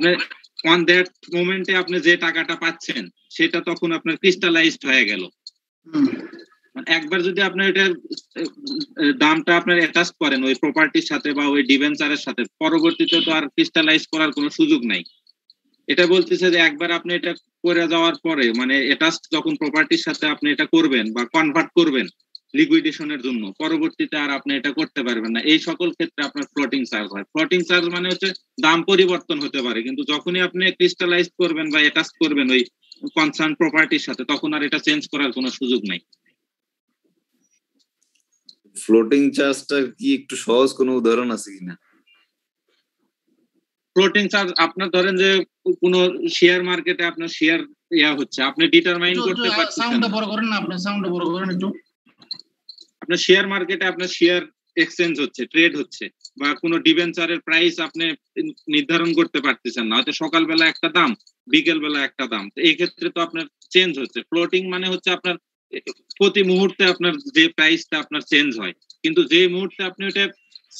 আপনি on that মোমেন্টে আপনি যে টাকাটা পাচ্ছেন সেটা তখন আপনার ক্রিস্টালাইজড হয়ে গেল। একবার যদি আপনার এটার দামটা আপনার অ্যাটাচ করেন ওই প্রপার্টির সাথে বা ওই ডিবেঞ্চারের সাথে, পরবর্তীতে তো আর ক্রিস্টালাইজ করার কোনো সুযোগ নাই। এটা বলতেছে যে একবার আপনি এটা করে যাওয়ার পরে, মানে অ্যাটাচ যখন প্রপার্টির সাথে আপনি এটা করবেন বা কনভার্ট করবেন লিকুইডেশনের জন্য, পরবর্তীতে আর আপনি এটা করতে পারবেন না। এই সকল ক্ষেত্রে আপনার ফ্লোটিং চার্জ হয়। ফ্লোটিং চার্জ মানে হচ্ছে দাম পরিবর্তন হতে পারে, কিন্তু যখনই আপনি ক্রিস্টালাইজ করবেন বা অ্যাটাচ করবেন ওই কনসার্ন প্রপার্টির সাথে, তখন আর এটা চেঞ্জ করার কোনো সুযোগ নাই। ফ্লোটিং চার্জটা কি একটু সহজ কোনো উদাহরণ আছে কিনা? ফ্লোটিং চার্জ আপনার ধরেন যে কোনো শেয়ার মার্কেটে আপনার শেয়ার হচ্ছে, আপনি ডিটারমাইন করতে পারছেন। সাউন্ডটা বড় করেন না, আপনি সাউন্ডটা বড় করেন একটু। আপনার শেয়ার মার্কেটে আপনার শেয়ার এক্সচেঞ্জ হচ্ছে, ট্রেড হচ্ছে, বা কোনো ডিবেঞ্চারের প্রাইস আপনি নির্ধারণ করতে পারতেছেন না, হয়তো সকালবেলা একটা দাম, বিকেল বেলা একটা দাম। তো এই ক্ষেত্রে তো আপনার চেঞ্জ হচ্ছে। ফ্লোটিং মানে হচ্ছে আপনার প্রতি মুহূর্তে আপনার যে প্রাইসটা আপনার চেঞ্জ হয়, কিন্তু যে মুহূর্তে আপনি ওটা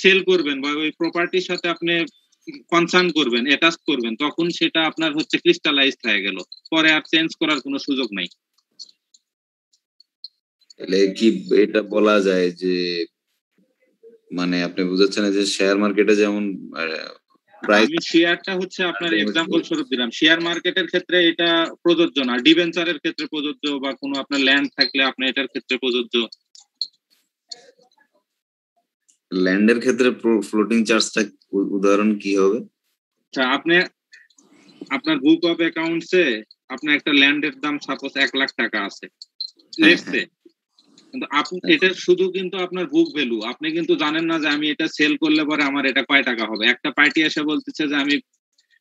সেল করবেন বা ওই প্রপার্টির সাথে আপনি কনসার্ন করবেন, অ্যাটাচ করবেন, তখন সেটা আপনার হচ্ছে ক্রিস্টালাইজড হয়ে গেল, পরে আর চেঞ্জ করার কোনো সুযোগ নাই। তাহলে কি এটা বলা যায় যে, মানে আপনি বুঝাচ্ছেন যে শেয়ার মার্কেটে যেমন আমি শেয়ারটা হচ্ছে আপনার এক্সাম্পল স্বরূপ দিলাম, শেয়ার মার্কেটের ক্ষেত্রে এটা প্রযোজ্য না, ডিবেঞ্চারের ক্ষেত্রে প্রযোজ্য, বা কোনো আপনার ল্যান্ড থাকলে আপনি এটার ক্ষেত্রে প্রযোজ্য। ল্যান্ডের ক্ষেত্রে ফ্লোটিং চার্জটা উদাহরণ কি হবে? আচ্ছা, আপনি আপনার বুক অফ অ্যাকাউন্টসে আপনার একটা ল্যান্ডের দাম সাপোজ 1 লাখ টাকা আছে, কিন্তু আপনি এটা শুধু কিন্তু আপনার বুক ভ্যালু, আপনি কিন্তু জানেন না যে আমি এটা সেল করলে পরে আমার এটা কয় টাকা হবে। একটা পার্টি এসে বলতেছে যে আমি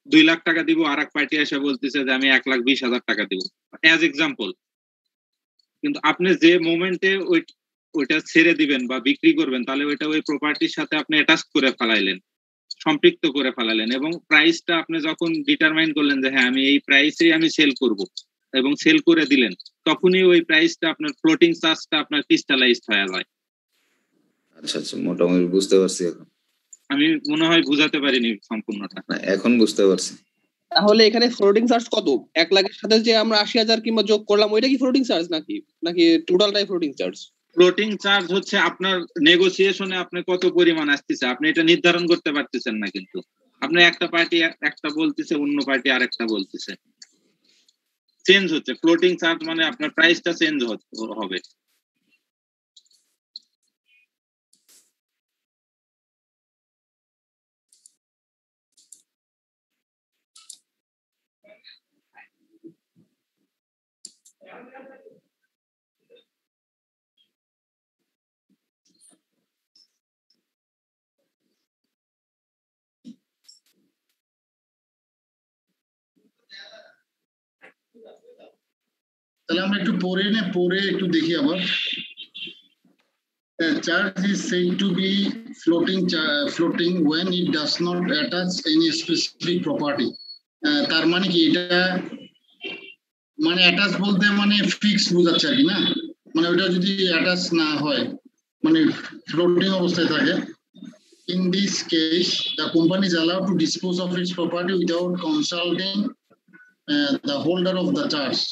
2 লাখ টাকা দিব, আর এক পার্টি এসে বলতেছে যে আমি 1,20,000 টাকা দিব, অ্যাজ এক্সাম্পল। কিন্তু আপনি যে মোমেন্টে ওইটা ছেড়ে দিবেন বা বিক্রি করবেন, তাহলে ওইটা ওই প্রপার্টির সাথে আপনি অ্যাটাচ করে ফেলাইলেন, সম্পৃক্ত করে ফেলালেন, এবং প্রাইসটা আপনি যখন ডিটারমাইন করলেন যে হ্যাঁ আমি এই প্রাইসেই আমি সেল করব, এবং সেল করে দিলেন, তখনই ওই প্রাইসটা আপনার ফ্লোটিং চার্জটা আপনার ক্রিস্টালাইজড হয়ে যায়। আচ্ছা আচ্ছা, মোটামুটি বুঝতে পারছি এখন। আমি মনে হয় বুঝাতে পারিনি সম্পূর্ণটা। এখন বুঝতে পারছি। তাহলে এখানে ফ্লোটিং চার্জ কত? 1 লাখের সাথে যে আমরা 80,000 কিংবা যোগ করলাম, ওইটা কি ফ্লোটিং চার্জ নাকি টোটালটাই ফ্লোটিং চার্জ? ফ্লোটিং চার্জ হচ্ছে আপনার নেগোসিয়েশনে আপনি কত পরিমাণ আসতেছে আপনি এটা নির্ধারণ করতে পারতেছেন না, কিন্তু আপনি একটা পার্টি একটা বলতেছে, অন্য পার্টি আরেকটা বলতেছে, চেঞ্জ হচ্ছে। ফ্লোটিং চার্জ মানে আপনার প্রাইসটা চেঞ্জ হবে। তাহলে আমরা একটু পরে একটু দেখি আবার। Charge is said to be floating when it does not attach any specific property. তার মানে কি এটা, মানে অ্যাটাচ বলতে মানে ফিক্স বোঝাচ্ছে আর কি না, মানে ওটা যদি অ্যাটাচ না হয় মানে ফ্লোটিং অবস্থায় থাকে। In this case, the company is allowed to dispose of its property without consulting the holder of the charge.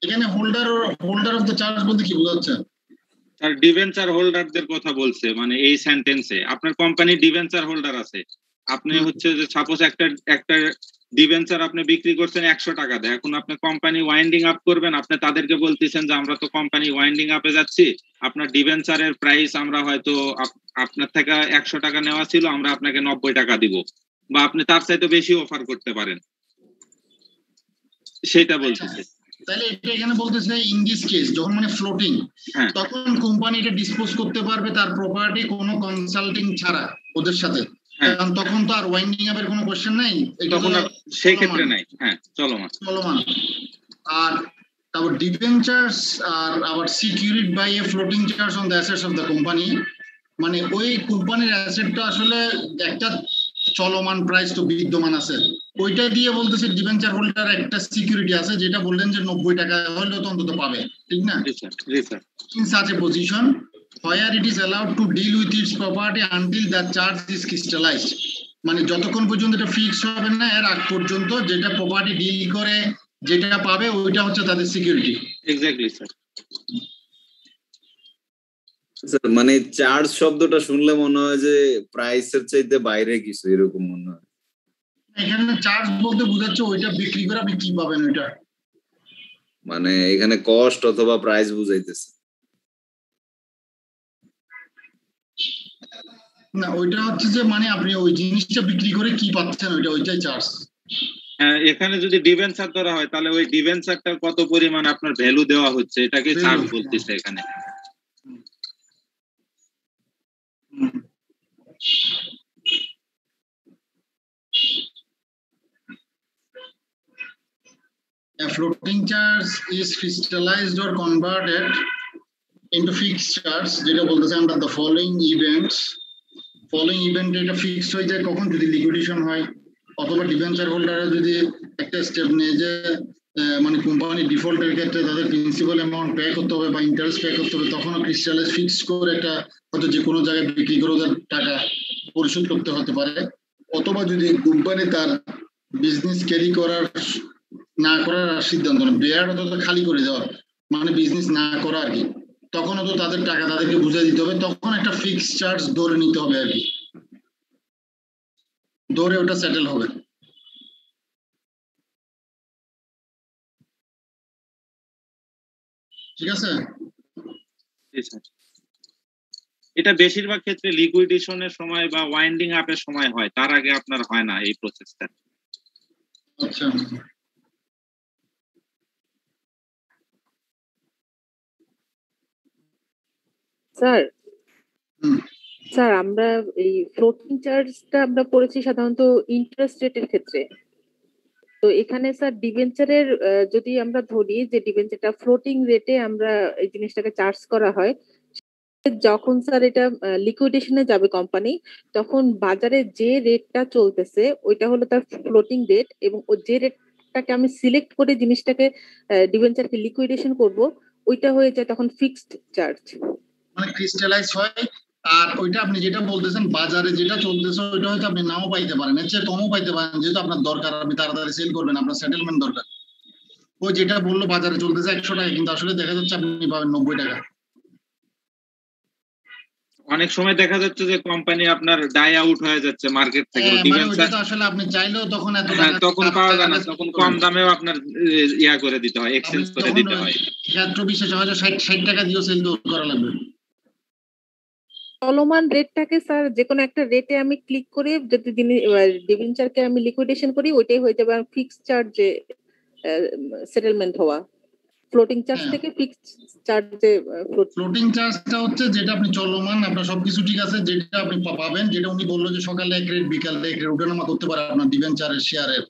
এখানে হোল্ডার অফ দ্য চার্জ বলতে কি বোঝাচ্ছে? আর ডিবেঞ্চার হোল্ডারদের কথা বলছে, মানে এই সেন্টেন্সে আপনার কোম্পানি ডিবেঞ্চার হোল্ডার আছে, আপনি হচ্ছে যে সাপোজ একটা ডিবেঞ্চার আপনি বিক্রি করছেন 100 টাকা দেয়, এখন আপনি কোম্পানি ওয়াইন্ডিং আপ করবেন, আপনি তাদেরকে বলতেছেন যে আমরা তো কোম্পানি ওয়াইন্ডিং আপে যাচ্ছি, আপনার ডিবেঞ্চারের প্রাইস আমরা হয়তো আপনার থেকে 100 টাকা নেওয়া ছিল, আমরা আপনাকে 90 টাকা দিব, বা আপনি তার চাইতে বেশি অফার করতে পারেন, সেটা বলতেছে। তাহলে এটা এখানে বলতেছে ইন দিস কেস যখন মানে ফ্লোটিং, তখন কোম্পানি এটা ডিসপোজ করতে পারবে তার প্রপার্টি কোনো কনসাল্টিং ছাড়া ওদের সাথে, কারণ তখন তো আর ওয়াইন্ডিং আপের কোনো কোশ্চেন নাই, তখন সেই ক্ষেত্রে নাই। হ্যাঁ, চলমান। আর our debentures are our secured by a floating charge on the assets of the company. মানে ওই কোম্পানির অ্যাসেটটা আসলে একটা চলমান প্রাইস তো বিদ্যমান আছে, ওইটা দিয়ে বলতেছে ডিবেঞ্চার হোল্ডার একটা সিকিউরিটি আছে যেটা বললেন যে 90 টাকা হলেও তো অন্তত পাবে, ঠিক না? In such a position where it is allowed to deal with its property until the charge is crystallized, মানে যতক্ষণ পর্যন্ত এটা ফিক্স হবে না এর আগ পর্যন্ত যেটা প্রপার্টি ডিল করে যেটা পাবে ওইটা হচ্ছে তাদের সিকিউরিটি। Exactly sir. স্যার মানে চার্জ শব্দটা শুনলে মনে হয় যে প্রাইসের চাইতে বাইরে কিছু, এরকম মনে হয়। এখানে চার্জ বলতে বোঝাচ্ছে ওইটা বিক্রি করে আপনি কি পাবেন ওইটা, মানে এখানে কস্ট অথবা প্রাইস বুঝাইতেছে না, ওইটা হচ্ছে যে মানে আপনি ওই জিনিসটা বিক্রি করে কি পাচ্ছেন ওইটাই চার্জ। এখানে যদি ডিবেঞ্চার ধরা হয় তাহলে ওই ডিবেঞ্চারটার কত পরিমাণ আপনার ভ্যালু দেওয়া হচ্ছে এটাকে চার্জ বলতেছে এখানে। A floating charge is crystallized or converted into fixed charge যেটা বলতেছে আমরা the following events এটা ফিক্সড হয়ে যায় কখন, যদি লিকুইডেশন হয় অথবা ডিবেঞ্চার হোল্ডাররা যদি একটা স্টেপ নেয় যে মানে কোম্পানি ডিফল্টের ক্ষেত্রে তাদের প্রিন্সিপাল অ্যামাউন্ট পে করতে হবে বা ইন্টারেস্ট পে করতে হবে, তখনও ক্রিস্টালাইজ ফিক্স করে একটা হয়তো যে কোনো জায়গায় বিক্রি করে ওদের টাকা পরিশোধ করতে হতে পারে, অথবা যদি কোম্পানি তার বিজনেস ক্যারি না করার সিদ্ধান্ত নেয়, বেয়ার অথবা খালি করে দেওয়া মানে বিজনেস না করা আর কি, তখন তো তাদের টাকা তাদেরকে বুঝিয়ে দিতে হবে, তখন একটা ফিক্স চার্জ ধরে নিতে হবে আর কি, ধরে ওটা সেটেল হবে। ঠিক আছে, এটা বেশিরভাগ ক্ষেত্রে লিকুইডেশনের সময় বা ওয়াইন্ডিং আপের সময় হয়, তার আগে আপনার হয় না এই প্রসেসটা। আচ্ছা স্যার আমরা এই ফ্লোটিং চার্জটা আমরা পড়েছি সাধারণত ইন্টারেস্ট রেটের ক্ষেত্রে, তো এখানে স্যার ডিবেঞ্চারের যদি আমরা ধরি যে ডিবেঞ্চারটা ফ্লোটিং রেটে আমরা এই জিনিসটাকে চার্জ করা হয়, যখন স্যার এটা লিকুইডেশনে যাবে কোম্পানি তখন বাজারে যে রেটটা চলতেছে ওইটা হলো তার ফ্লোটিং রেট, এবং যে রেটটাকে আমি সিলেক্ট করে জিনিসটাকে ডিবেঞ্চারকে লিকুইডেশন করব ওইটা হয়ে যায় তখন ফিক্সড চার্জ, মানে ক্রিস্টালাইজ হয়। আর ওইটা আপনি যেটা বলতেছেন বাজারে যেটা চলতেছে ওইটা হয়তো আপনি নাও পাইতে পারেন, এর চেয়ে কমও পাইতে পারেন, যেহেতু আপনার দরকার আপনি তাড়াতাড়ি সেল করবেন, আপনার সেটেলমেন্ট দরকার। ওই যেটা বললো বাজারে চলতেছে 100 টাকা, কিন্তু আসলে দেখা যাচ্ছে আপনি পাবেন 90 টাকা। অনেক সময় দেখা যাচ্ছে যে কোম্পানি আপনার ডাই আউট হয়ে যাচ্ছে মার্কেট থেকে, তো আসলে আপনি চাইলেও তখন এত তখন পাওয়া যায় না, তখন কম দামেও আপনার ইয়া করে দিতে হয়, এক্সচেঞ্জ করে দিতে হয়। ক্ষেত্র বিশেষে হয়তো 60 টাকা দিয়েও সেল করা লাগবে। চলমান রেটটাকে স্যার যে কোনো একটা রেটে আমি ক্লিক করে যদি ডিবেঞ্চারকে আমি লিকুইডেশন করি ওইটাই হয়ে যাবে ফিক্সড চার্জে সেটেলমেন্ট হওয়া, ফ্লোটিং চার্জ থেকে ফিক্সড চার্জে। ফ্লোটিং চার্জটা হচ্ছে যেটা আপনি চলমান, আপনার সবকিছু ঠিক আছে, যেটা আপনি পাবেন, যেটা উনি বললো যে সকালে 1 রেট বিকালে 1 রেট ওঠানামা করতে পারে আপনার ডিবেঞ্চারের শেয়ারের,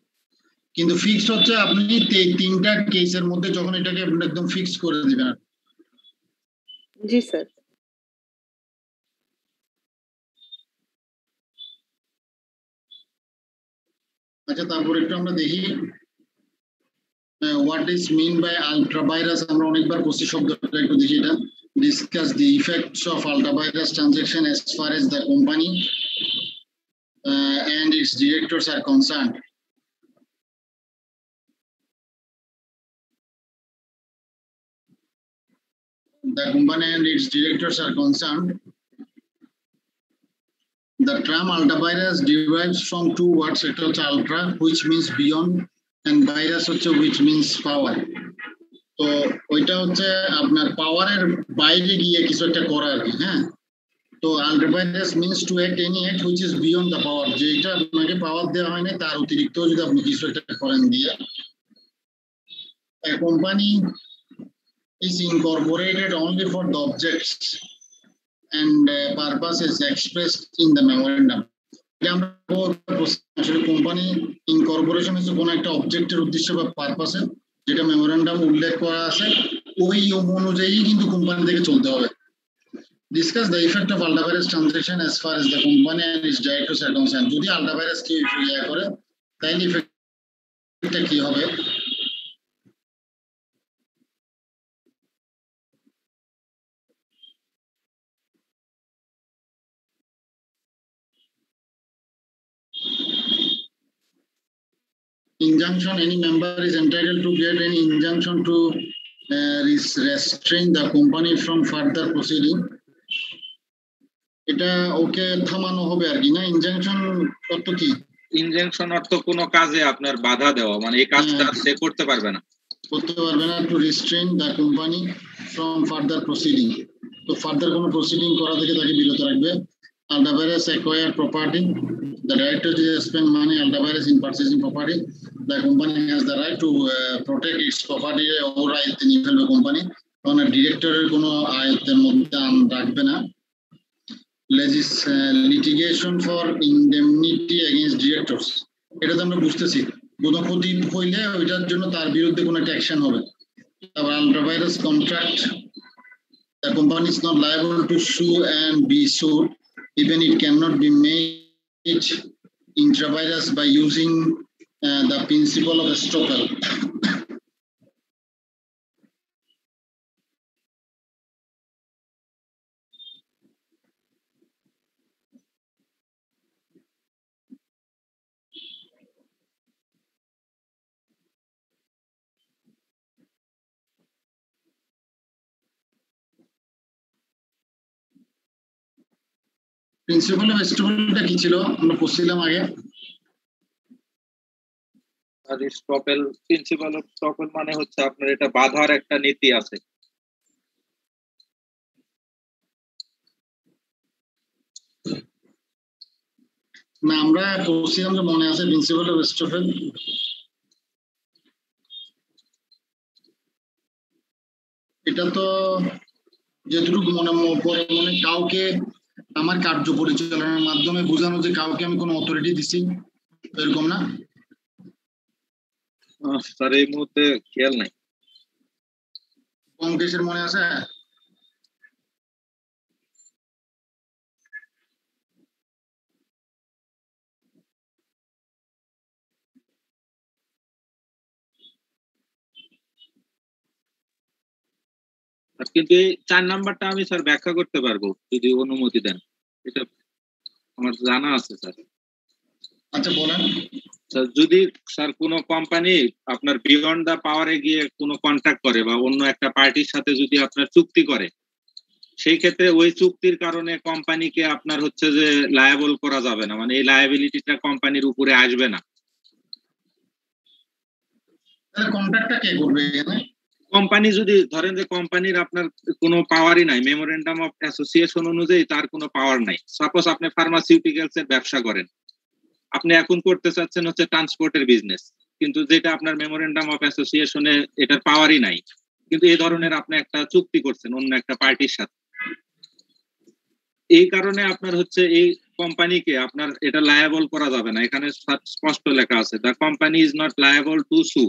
কিন্তু ফিক্সড হচ্ছে আপনি 3টা কেসের মধ্যে যখন এটাকে একদম ফিক্সড করে দিবেন। জি স্যার। আচ্ছা, তারপর একটু আমরা দেখি what is mean by ultra-virus, আমরা অনেকবার বলছি শব্দটা, একটু দেখি এটা। Discuss the effects of ultra-virus transaction as far as the company and its directors are concerned. The company and its directors are concerned. The term ultra-virus derives from 2 words, এটা হচ্ছে ultra which means beyond and virus হচ্ছে which means power. তো ওইটা হচ্ছে আপনার পাওয়ারের বাইরে গিয়ে কিছু একটা করা আর কি। হ্যাঁ, তো ultra-virus means to act any act which is beyond the power, যেটা আপনাকে পাওয়ার দেওয়া হয় না তার অতিরিক্ত যদি আপনি কিছু একটা করেন দিয়ে। A company is incorporated only for the objects and purposes expressed in the memorandum. আসলে কোম্পানি ইনকর্পোরেশন হচ্ছে কোনো একটা অবজেক্টের উদ্দেশ্য বা পারপাসে যেটা মেমোরেন্ডাম উল্লেখ করা আছে ওই অনুযায়ী কিন্তু কোম্পানি থেকে চলতে হবে। Discuss the effect of ultra-virus transaction as far as the company and its directors are concerned. যদি ultra-virus কি ইয়া করে তাহলে ইফেক্টটা কি হবে? Injunction, any member is entitled to get any injunction to restrain the company from further proceeding. এটা ওকে থামানো হবে আর কি না? ইনজাংশন অর্থ কি? ইনজাংশন অর্থ কোনো কাজে আপনার বাধা দেওয়া, মানে এই কাজটা সে করতে পারবে না, to restrain the company from further proceeding. তো ফার্দার কোনো প্রসিডিং করা থেকে তাকে বিরত রাখবে। Ultra-virus acquire property. The director to spend money ultra-virus in purchasing property. The company has the right to protect its property or right in the company. কারণ ডিরেক্টরের কোনো আয়ত্তের মধ্যে রাখবে না। Litigation for indemnity against directors. এটা তো আমরা বুঝতেছি, কোনো ক্ষতি হইলে ওইটার জন্য তার বিরুদ্ধে কোনো একটা অ্যাকশন হবে। তারপর ultra-virus contract. The company is not liable to sue and be sued. Even it cannot be made intra-virus by using the principle of estoppel. Principle of এস্টোপেলটা কি ছিল আমরা পড়ছিলাম আগে? আর স্টপেল, প্রিন্সিপাল অফ স্টপেল মানে হচ্ছে আপনার এটা বাধার একটা নীতি আছে। না আমরা পড়ছিলাম যে মনে আছে প্রিন্সিপাল অফ এস্টোপেল। এটা তো যেটুকু মনে কাউকে আমার কার্য পরিচালনার মাধ্যমে বোঝানো যে কাউকে আমি কোনো অথরিটি দিছি, এরকম না? স্যার এই মুহূর্তে খেয়াল নাই। পঙ্কেশের মনে আছে? কিন্তু এই 4 নাম্বারটা আমি স্যার ব্যাখ্যা করতে পারবো যদি অনুমতি দেন, এটা আমার জানা আছে স্যার। আচ্ছা বলেন। স্যার যদি স্যার কোনো কোম্পানি আপনার বিয়ন্ড দা পাওয়ারে গিয়ে কোনো কন্ট্রাক্ট করে বা অন্য একটা পার্টির সাথে যদি আপনার চুক্তি করে, সেই ক্ষেত্রে ওই চুক্তির কারণে কোম্পানিকে আপনার হচ্ছে যে লায়াবল করা যাবে না, মানে এই লায়াবিলিটিটা কোম্পানির উপরে আসবে না। তাহলে কন্ট্রাক্টটা কে করবে এখানে? কোম্পানি যদি ধরেন যে কোম্পানির আপনার কোনো পাওয়ারই নাই, মেমোরেন্ডাম অফ অ্যাসোসিয়েশন অনুযায়ী তার কোনো পাওয়ার নাই। সাপোজ আপনি ফার্মাসিউটিক্যালস এর ব্যবসা করেন, আপনি এখন করতে চাচ্ছেন হচ্ছে ট্রান্সপোর্টের বিজনেস, কিন্তু যেটা আপনার মেমোরেন্ডাম অফ অ্যাসোসিয়েশনে এটার পাওয়ারই নাই, কিন্তু এই ধরনের আপনি একটা চুক্তি করছেন অন্য একটা পার্টির সাথে। এই কারণে আপনার হচ্ছে এই কোম্পানিকে আপনার এটা লায়াবল করা যাবে না। এখানে স্পষ্ট লেখা আছে the company is not liable to sue,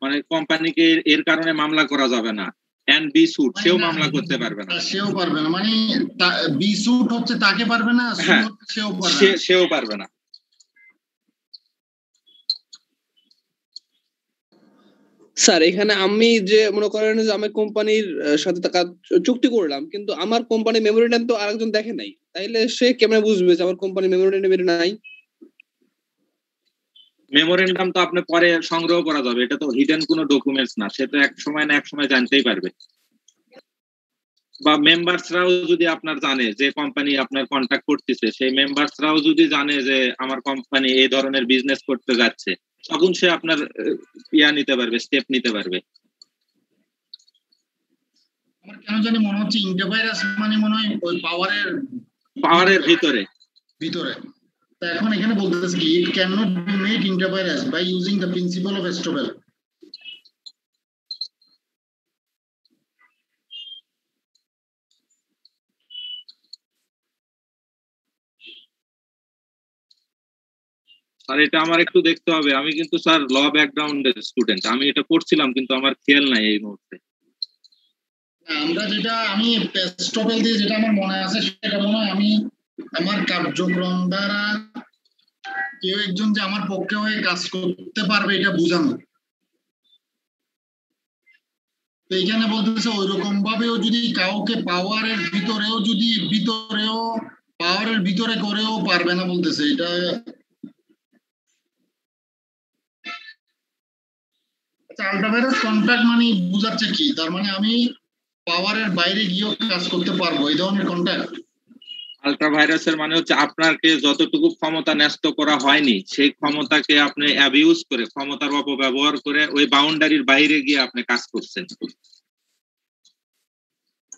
মানে কোম্পানিকে এর কারণে মামলা করা যাবে না। এন্ড বি সুট, সেও মামলা করতে পারবে না। সেও পারবে না, মানে বি সুট হচ্ছে তাকে পারবে না, হ্যাঁ সেও পারবে না। স্যার এখানে আমি যে মনে করেন যে আমি কোম্পানির সাথে চুক্তি করলাম, কিন্তু আমার কোম্পানি মেমোরেন্ডাম তো আরেকজন দেখে নাই, তাইলে সে কেমনে বুঝবে যে আমার কোম্পানি মেমোরেন্ডাম নাই? মেমোরেন্ডাম তো আপনি পরে সংগ্রহ করা যাবে, এটা তো হিডেন কোনো ডকুমেন্টস না, সে তো এক সময় না এক সময় জানতেই পারবে। বা মেম্বার্সরাও যদি আপনার জানে যে কোম্পানি আপনার কন্ট্যাক্ট করতেছে, সেই মেম্বার্সরাও যদি জানে যে আমার কোম্পানি এই ধরনের বিজনেস করতে যাচ্ছে, তখন সে আপনার নিতে পারবে, স্টেপ নিতে পারবে। আমার কেন জানি মনে হচ্ছে ইন্টারভাইরাস মানে মনে হয় ওই পাওয়ারের ভিতরে। তা এখন এখানে বলতেছে কি it can not be made intra vires by using the principle of estoppel. Sir এটা আমার একটু দেখতে হবে, আমি কিন্তু স্যার ল ব্যাকগ্রাউন্ডের স্টুডেন্ট, আমি এটা পড়ছিলাম কিন্তু আমার খেয়াল নাই এই মুহূর্তে। আমরা যেটা আমি স্টপেল দিয়ে যেটা আমার মনে আছে সেটা মনে হয় আমি আমার কার্যক্রম দ্বারা কেউ একজন যে আমার পক্ষে হয়ে কাজ করতে পারবে এটা বুঝানো। তো এইখানে বলতেছে ওইরকম ভাবেও যদি কাউকে পাওয়ারের ভিতরে করেও পারবে না বলতেছে। এটা আল্ট্রাভাইরাস কন্ট্যাক্ট মানে বুঝাচ্ছে কি? তার মানে আমি পাওয়ারের বাইরে গিয়েও কাজ করতে পারবো, এই ধরনের কন্ট্যাক্ট। আল্ট্রাভাইরাসের মানে হচ্ছে আপনাকে যতটুকু ক্ষমতা ন্যস্ত করা হয়নি সেই ক্ষমতাকে আপনি অ্যাবিউজ করে, ক্ষমতার অপব্যবহার করে ওই বাউন্ডারির বাইরে গিয়ে আপনি কাজ করছেন।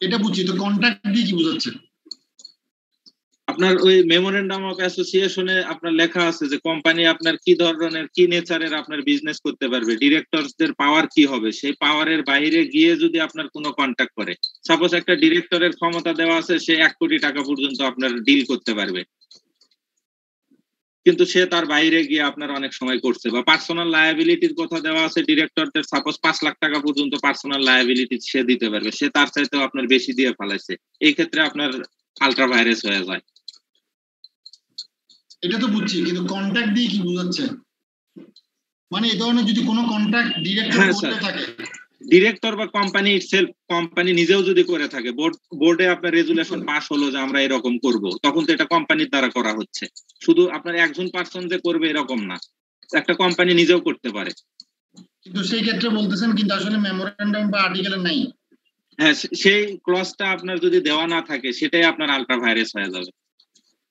এটা বুঝছি, তো কন্ট্যাক্ট দিয়ে কি বুঝাচ্ছে? আপনার ওই মেমোরেন্ডাম অফ অ্যাসোসিয়েশনে আপনার লেখা আছে যে কোম্পানি আপনার কি ধরনের কি নেচারের আপনার বিজনেস করতে পারবে, ডিরেক্টরসদের পাওয়ার কি হবে, সেই পাওয়ারের বাইরে গিয়ে যদি আপনার কোনো কন্ট্যাক্ট করে, সাপোজ একটা ডিরেক্টরের ক্ষমতা দেওয়া আছে সে 1 কোটি টাকা পর্যন্ত আপনার ডিল করতে পারবে, কিন্তু সে তার বাইরে গিয়ে আপনার অনেক সময় করছে, বা পার্সোনাল লায়াবিলিটির কথা দেওয়া আছে ডিরেক্টরদের, সাপোজ 5 লাখ টাকা পর্যন্ত পার্সোনাল লায়াবিলিটি সে দিতে পারবে, সে তার চাইতেও আপনার বেশি দিয়ে ফেলাইছে, এই ক্ষেত্রে আপনার আল্ট্রাভাইরাস হয়ে যায়। এটা তো বুঝছি, কিন্তু কন্ট্যাক্ট দিয়ে কি বুঝাচ্ছে? মানে এই ধরনের যদি কোনো কন্ট্যাক্ট ডিরেক্টর করতে থাকে, ডিরেক্টর বা কোম্পানি ইটসেলফ, কোম্পানি নিজেও যদি করে থাকে, বোর্ডে আপনার রেজুলেশন পাস হলো যে আমরা এরকম করব, তখন তো এটা কোম্পানির দ্বারা করা হচ্ছে, শুধু আপনার একজন পার্সন যে করবে এরকম না, একটা কোম্পানি নিজেও করতে পারে। কিন্তু সেই ক্ষেত্রে বলতেছেন কিন্তু আসলে মেমোরেন্ডাম বা আর্টিকেলে নাই। হ্যাঁ, সেই ক্লজটা আপনার যদি দেওয়া না থাকে সেটাই আপনার আল্ট্রাভাইরাস হয়ে যাবে।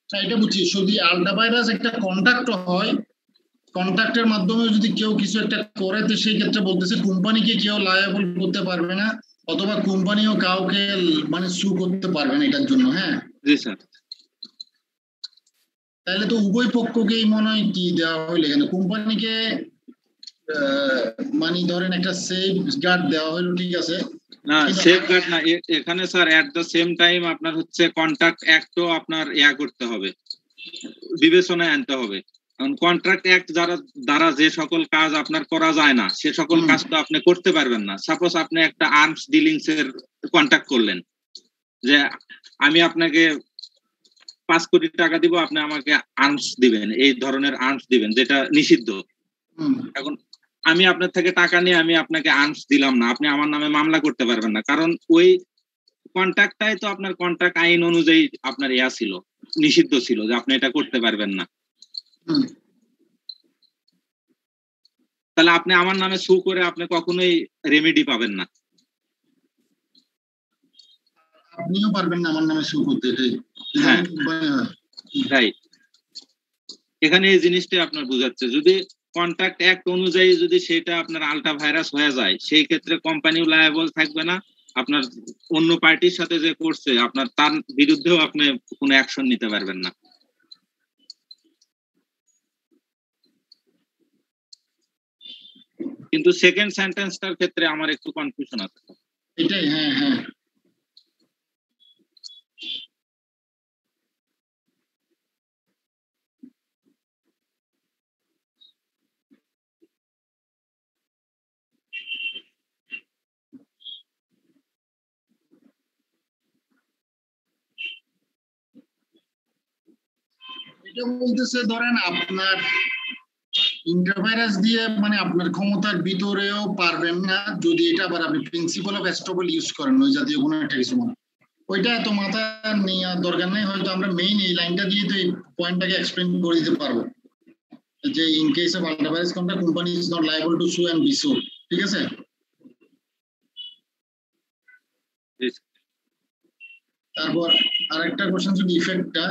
এটা বুঝছি, যদি আল্ট্রাভাইরাস একটা কন্ট্যাক্ট হয়, কন্ট্যাক্টের মাধ্যমে যদি কেউ কিছু একটা করে, তো সেই ক্ষেত্রে বলতেছে কোম্পানিকে কেউ লায়াবল করতে পারবে না, অথবা কোম্পানিও কাউকে মানে সু করতে পারবে না এটার জন্য। হ্যাঁ জি স্যার। তাহলে তো উভয় পক্ষকেই মনে হয় কি দেওয়া হইলে, এখানে কোম্পানিকে মানে ধরেন একটা সেফ গার্ড দেওয়া হইলো, ঠিক আছে না সেফ গার্ড না, এখানে sir at the same time আপনার হচ্ছে কন্ট্রাক্ট অ্যাক্টও আপনার করতে হবে, বিবেচনায় আনতে হবে। কারণ কন্ট্রাক্ট অ্যাক্ট দ্বারা যে সকল কাজ আপনার করা যায় না সে সকল কাজ তো আপনি করতে পারবেন না। সাপোজ আপনি একটা আর্মস ডিলিংস এর কন্ট্রাক্ট করলেন যে আমি আপনাকে 5 কোটি টাকা দিব, আপনি আমাকে আর্মস দিবেন, এই ধরনের আর্মস দিবেন, যেটা নিষিদ্ধ। এখন আমি আপনার থেকে টাকা নিয়ে আমি আপনাকে আর্মস দিলাম না, আপনি আমার নামে মামলা করতে পারবেন না, কারণ ওই কন্ট্রাক্টটাই তো আপনার কন্ট্রাক্ট আইন অনুযায়ী আপনার ছিল, নিষিদ্ধ ছিল যে আপনি এটা করতে পারবেন না। তাহলে আপনি আমার নামে সু করে আপনি কখনোই রেমেডি পাবেন না। আপনিও পারবেন না আমার নামে সু করতে। হ্যাঁ রাইট, এখানে এই জিনিসটাই আপনার বোঝাচ্ছে, যদি কন্ট্রাক্ট অ্যাক্ট অনুযায়ী যদি সেটা আপনার আল্ট্রাভাইরাস হয়ে যায় সেই ক্ষেত্রে কোম্পানিও লায়াবল থাকবে না, আপনার অন্য পার্টির সাথে যে করছে আপনার তার বিরুদ্ধেও আপনি কোনো অ্যাকশন নিতে পারবেন না। কিন্তু সেকেন্ড সেন্টেন্সটার ক্ষেত্রে আমার একটু কনফিউশন আছে। এটাই, হ্যাঁ হ্যাঁ এটা বলতেছে ধরেন আপনার ইন্টারভাইরাস দিয়ে মানে আপনার ক্ষমতার ভিতরেও পারবেন না যদি এটা আবার আপনি প্রিন্সিপাল অফ এস্টবল ইউজ করেন, ওই জাতীয় কোনো একটা কিছু মানে ওইটা এত মাথা নেওয়ার দরকার নেই, হয়তো আমরা মেইন এই লাইনটা দিয়ে তো এই পয়েন্টটাকে এক্সপ্লেন করে দিতে পারবো যে in case of ultra vires contract company is not liable to sue and be sued, ঠিক আছে। তারপর আরেকটা কোশ্চেন যদি ইফেক্টটা,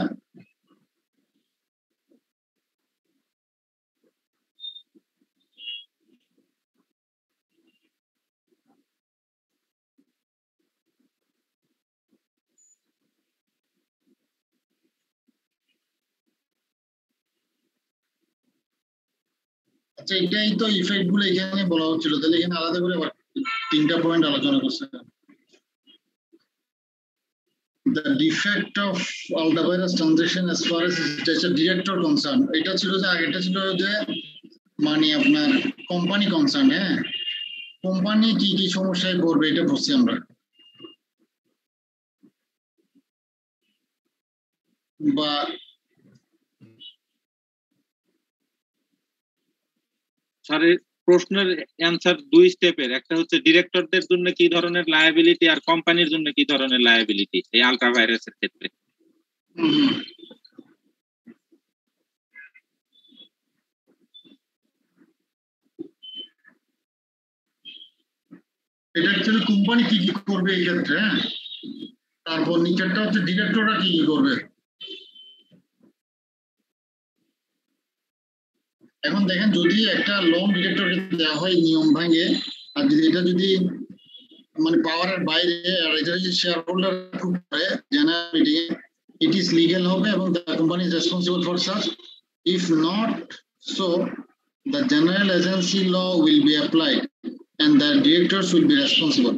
আচ্ছা এটাই তো ইফেক্ট গুলো এখানে বলা হচ্ছিল, তাহলে এখানে আলাদা করে 3টা পয়েন্ট আলোচনা করছে। the defect of all the virus transaction as far as the director concerned, এটা ছিল যে আগেটা ছিল যে মানে আপনার কোম্পানি কনসার্ন, হ্যাঁ কোম্পানি কি কি সমস্যায় পড়বে এটা বুঝছি আমরা। বা স্যার প্রশ্নের অ্যান্সার দুই স্টেপের, একটা হচ্ছে ডিরেক্টরদের জন্য কি ধরনের লায়াবিলিটি আর কোম্পানির জন্য কি ধরনের লায়াবিলিটি এই আলট্রা ভাইরাসের ক্ষেত্রে। এটা অ্যাকচুয়ালি কোম্পানি কি কি করবে এই ক্ষেত্রে, হ্যাঁ তারপর নিচেরটা হচ্ছে ডিরেক্টররা কি কি করবে। এখন দেখেন যদি একটা লোন ডিরেক্টরকে দেওয়া হয় নিয়ম ভাঙে, আর যদি এটা যদি মানে পাওয়ারের বাইরে, আর এটা যদি শেয়ার হোল্ডার করে general meeting it is legal হবে এবং the company is responsible for such. If not so the general agency law will be applied and the directors will be responsible.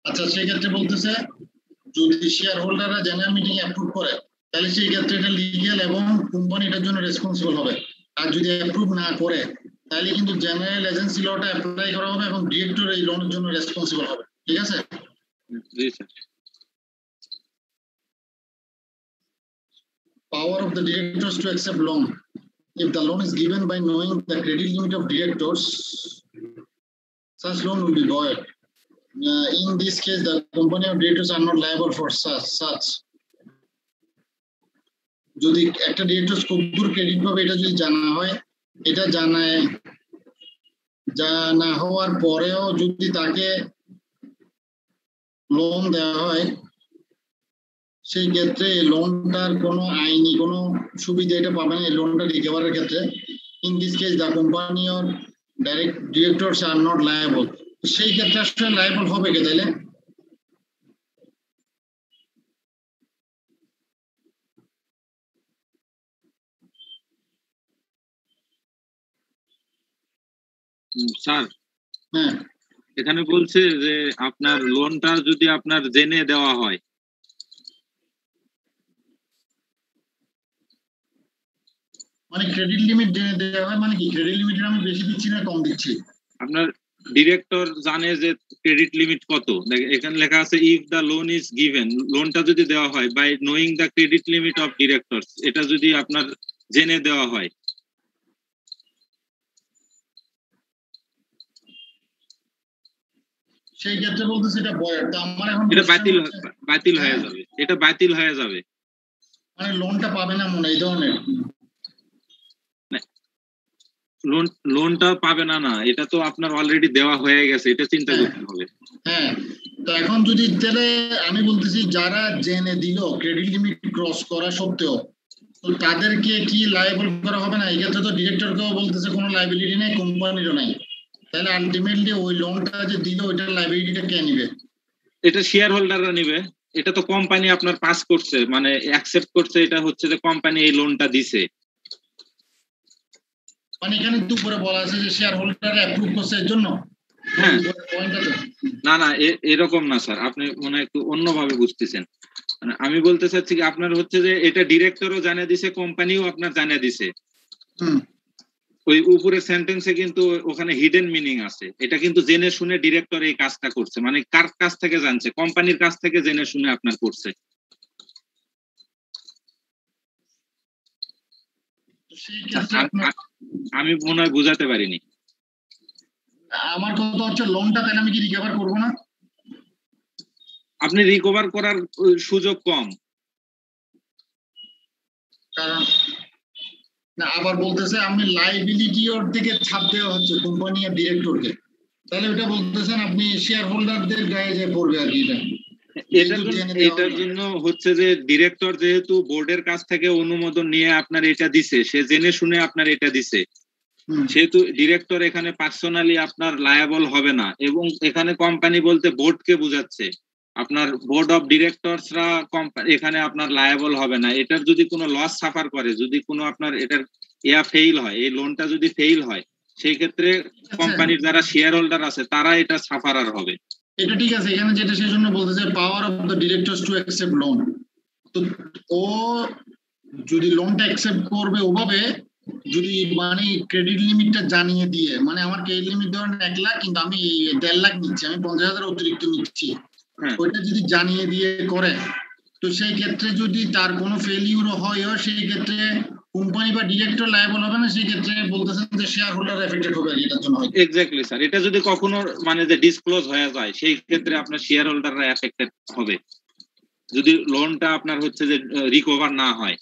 আচ্ছা সেই ক্ষেত্রে বলতেছে যদি শেয়ার হোল্ডাররা জেনারেল মিটিং অ্যাপ্রুভ করে তাহলে সেই ক্ষেত্রে এটা লিগ্যাল এবং কোম্পানি এটার জন্য রেসপন্সিবল হবে। আর যদি অ্যাপ্রুভ না করে তাহলে কিন্তু জেনারেল এজেন্সি লটা অ্যাপ্লাই করা হবে এবং ডিরেক্টর এই লোনের জন্য রেসপন্সিবল হবে। ঠিক আছে? জি sir. Power of the directors to accept loan. If the loan is given by knowing the credit limit of directors, such loan will be void. In this case, the company of directors are not liable for such. যদি একটা director কতদূর credit পাবে এটা যদি জানা হয়, এটা জানা হওয়ার পরেও যদি তাকে লোন দেওয়া হয় সেই ক্ষেত্রে লোনটার কোনো আইনি কোনো সুবিধা এটা পাবে না এই লোনটা রিকভারের ক্ষেত্রে। In this case the company or direct directors are not liable. সেই ক্ষেত্রে আসলে লায়াবল হবে কে তাইলে? স্যার হ্যাঁ এখানে বলছে যে আপনার লোনটা যদি আপনার জেনে দেওয়া হয়, মানে ক্রেডিট লিমিট জেনে দেওয়া হয় মানে কি? ক্রেডিট লিমিট আমি বেশি দিচ্ছি না কম দিচ্ছি? আপনার ডিরেক্টর জানে যে ক্রেডিট লিমিট কত, এখানে লেখা আছে if the loan is given, লোনটা যদি দেওয়া হয় by knowing the credit limit of directors, এটা যদি আপনার জেনে দেওয়া হয় সেই ক্ষেত্রে বলতেছে এটা বয়ার তো আমার এখন এটা বাতিল হয়ে যাবে, এটা বাতিল হয়ে যাবে, মানে লোনটা পাবে না মনে এই ধরনের লোনটা পাবে না, না এটা তো আপনার অলরেডি দেওয়া হয়ে গেছে, এটা চিন্তা করতে হবে। হ্যাঁ তো এখন যদি তাহলে আমি বলতেছি যারা জেনে দিল ক্রেডিট লিমিট ক্রস করা সত্ত্বেও তো তাদেরকে কি লায়াবল করা হবে না? এই ক্ষেত্রে তো ডিরেক্টরকেও বলতেছে কোনো লায়াবিলিটি নেই, কোম্পানিরও নাই, তাহলে আলটিমেটলি ওই লোনটা যে দিল ওইটার লায়াবিলিটিটা কে নিবে? এটা শেয়ার হোল্ডাররা নিবে, এটা তো কোম্পানি আপনার পাস করছে মানে অ্যাকসেপ্ট করছে, এটা হচ্ছে যে কোম্পানি এই লোনটা দিছে। মানে এখানে তো উপরে বলা আছে যে শেয়ার হোল্ডার অ্যাপ্রুভ করছে এর জন্য। হ্যাঁ পয়েন্টটা তো না এরকম না স্যার, আপনি মনে হয় একটু অন্যভাবে বুঝতেছেন। মানে আমি বলতে চাচ্ছি কি আপনার হচ্ছে যে এটা ডিরেক্টরও জানিয়ে দিছে, কোম্পানিও আপনার জানিয়ে দিছে। ওই উপরের সেন্টেন্সে কিন্তু ওখানে হিডেন মিনিং আছে, এটা কিন্তু জেনে শুনে ডিরেক্টর এই কাজটা করছে, মানে কার কাছ থেকে জানছে? কোম্পানির কাছ থেকে জেনে শুনে আপনার করছে। আমি মনে হয় বুঝাতে পারিনি। আমার কথা হচ্ছে লোনটা তাহলে আমি কি রিকভার করবো না? আপনি রিকভার করার সুযোগ কম, কারণ না আবার বলতেছে আপনি লাইবিলিটি ওর দিকে ছাপ দেওয়া হচ্ছে কোম্পানি আর ডিরেক্টরকে, তাহলে ওটা বলতেছেন আপনি শেয়ার হোল্ডারদের গায়ে যে পড়বে আর কি। এটার জন্য হচ্ছে যে ডিরেক্টর যেহেতু বোর্ডের কাছ থেকে অনুমোদন নিয়ে আপনার এটা দিছে, সে জেনে শুনে আপনার এটা দিছে, সেহেতু ডিরেক্টর এখানে পার্সোনালি আপনার লায়াবল হবে না, এবং এখানে কোম্পানি বলতে বোর্ডকে বোঝাচ্ছে। আপনার বোর্ড অফ ডিরেক্টরসরা এখানে আপনার লায়াবল হবে না। এটার যদি কোনো লস সাফার করে, যদি কোনো আপনার এটার ফেইল হয়, এই লোনটা যদি ফেইল হয়, সেই ক্ষেত্রে কোম্পানির যারা শেয়ার হোল্ডার আছে তারা এটা সাফারার হবে। এটা ঠিক আছে, এখানে যেটা সেই জন্য বলতেছে power of the directors to accept loan. তো ও যদি লোনটা অ্যাকসেপ্ট করবে ওভাবে, যদি মানে ক্রেডিট লিমিটটা জানিয়ে দিয়ে, মানে আমার ক্রেডিট লিমিট ধরেন 1 লাখ, কিন্তু আমি 1.5 লাখ নিচ্ছি, আমি 50,000 অতিরিক্ত নিচ্ছি, ওইটা যদি জানিয়ে দিয়ে করে, তো সেই ক্ষেত্রে যদি তার কোনো ফেলিউর হয়, সেই ক্ষেত্রে কোম্পানি বা ডিরেক্টর লায়াবল হবে না, সেই ক্ষেত্রে বলতেছেন যে শেয়ার হোল্ডার এফেক্টেড হবে এটার জন্য। এক্স্যাক্টলি স্যার, এটা যদি কখনো মানে যে ডিসক্লোজ হয়ে যায়, সেই ক্ষেত্রে আপনার শেয়ার হোল্ডাররা এফেক্টেড হবে, যদি লোনটা আপনার হচ্ছে যে রিকভার না হয়।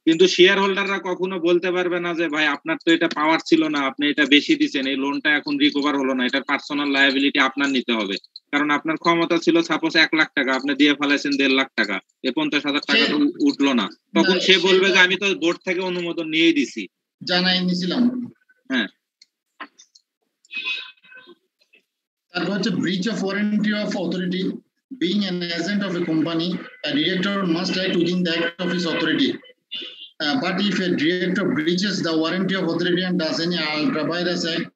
কিন্তু শেয়ার হোল্ডাররা কখনো বলতে পারবে না যে ভাই আপনার তো এটা পাওয়ার ছিল না, আপনি এটা বেশি দিচ্ছেন, এই লোনটা এখন রিকভার হলো না, এটার পার্সোনাল লায়াবিলিটি আপনার নিতে হবে। কারণ আপনার ক্ষমতা ছিল সাপোজ 1 লাখ টাকা, আপনি দিয়ে ফেলাইছেন 1.5 লাখ টাকা, এই 50,000 টাকা তো উঠলো না, তখন সে বলবে যে আমি তো বোর্ড থেকে অনুমোদন নিয়েই দিছি, জানাই নিয়েছিলাম। হ্যাঁ। তারপর হচ্ছে breach of warranty of authority. Being an agent of a company, a director must act within the act of his authority. But if a director breaches the warranty of authority and does any ultra-virus act,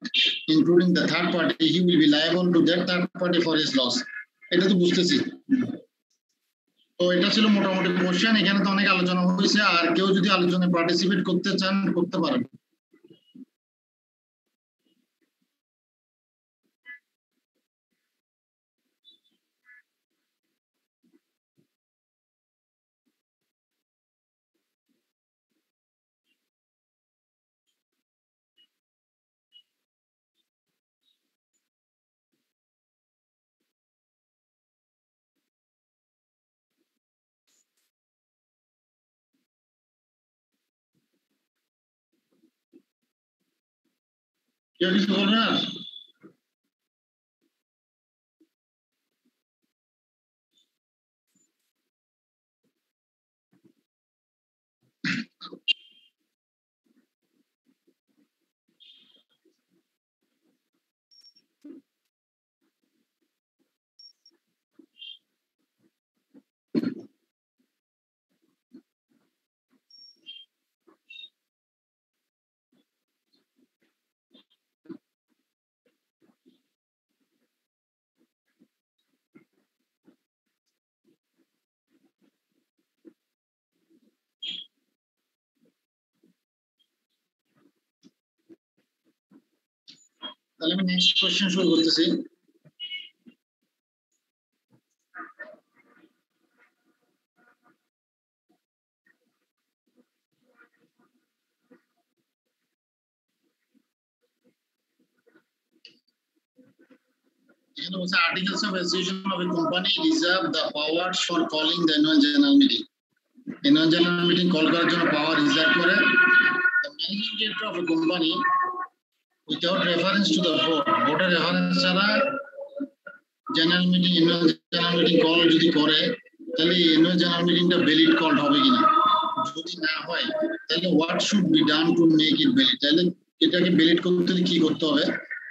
including the third party, he will be liable to that third party for his loss. এটা তো বুঝতেছি। তো এটা ছিল মোটামুটি question, এখানে তো অনেক আলোচনা হয়েছে, আর কেউ যদি আলোচনায় পার্টিসিপেট করতে চান করতে পারেন। কেউ কিছু বলবে না? তাহলে আমি নেক্সট কোশ্চেন শুরু করতেছি। এখানে বলছে articles of association of a company reserve the powers for calling the annual general meeting. Annual general meeting call করার জন্য পাওয়ার রিজার্ভ করে the managing director of a company without reference to the board. বোর্ডের reference ছাড়া general meeting, annual general meeting call যদি করে, তাহলে annual general meetingটা valid call হবে কিনা, যদি না হয় তাহলে what should be done to make it valid, তাহলে এটাকে ভ্যালিড করতে হলে কি করতে হবে?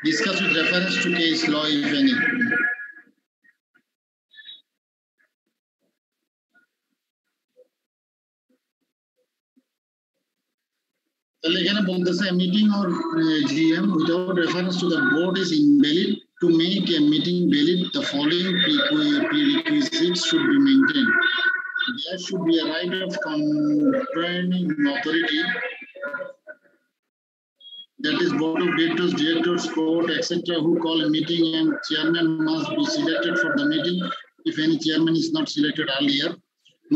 Discuss with reference to case law if any. তাহলে এখানে বলতেছে meeting or GM without reference to the board is invalid. To make a meeting valid, the following prerequisites should be maintained. There should be a right of conferring authority, that is board of directors, directors, court, etc., who call a meeting, and chairman must be selected for the meeting if any chairman is not selected earlier.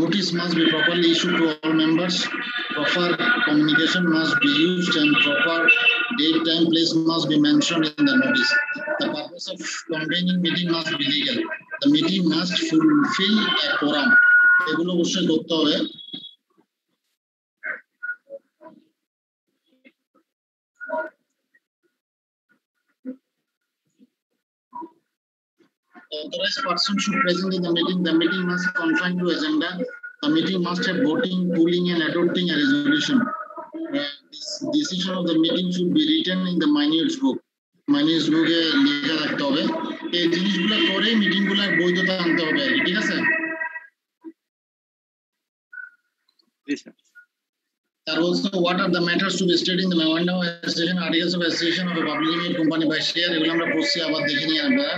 Notice must be properly issued to all members. Proper communication must be used, and proper date, time, place must be mentioned in the notice. The purpose of convening meeting must be legal. The meeting must fulfill a quorum. এগুলো অবশ্যই করতে হবে। authorized person should present in the meeting. The meeting must confine to agenda. The meeting must have voting, pooling, and adopting a resolution. This decision of the meeting should be written in the minutes book. Minutes book এ লেখা রাখতে হবে। এই জিনিসগুলো করে মিটিংগুলোর বৈধতা আনতে হবে, ঠিক আছে? There also, what are the matters to be stated in the memorandum of association, articles of association of a public limited company by share, এগুলো আমরা পড়ছি, আবার দেখে নিই আমরা।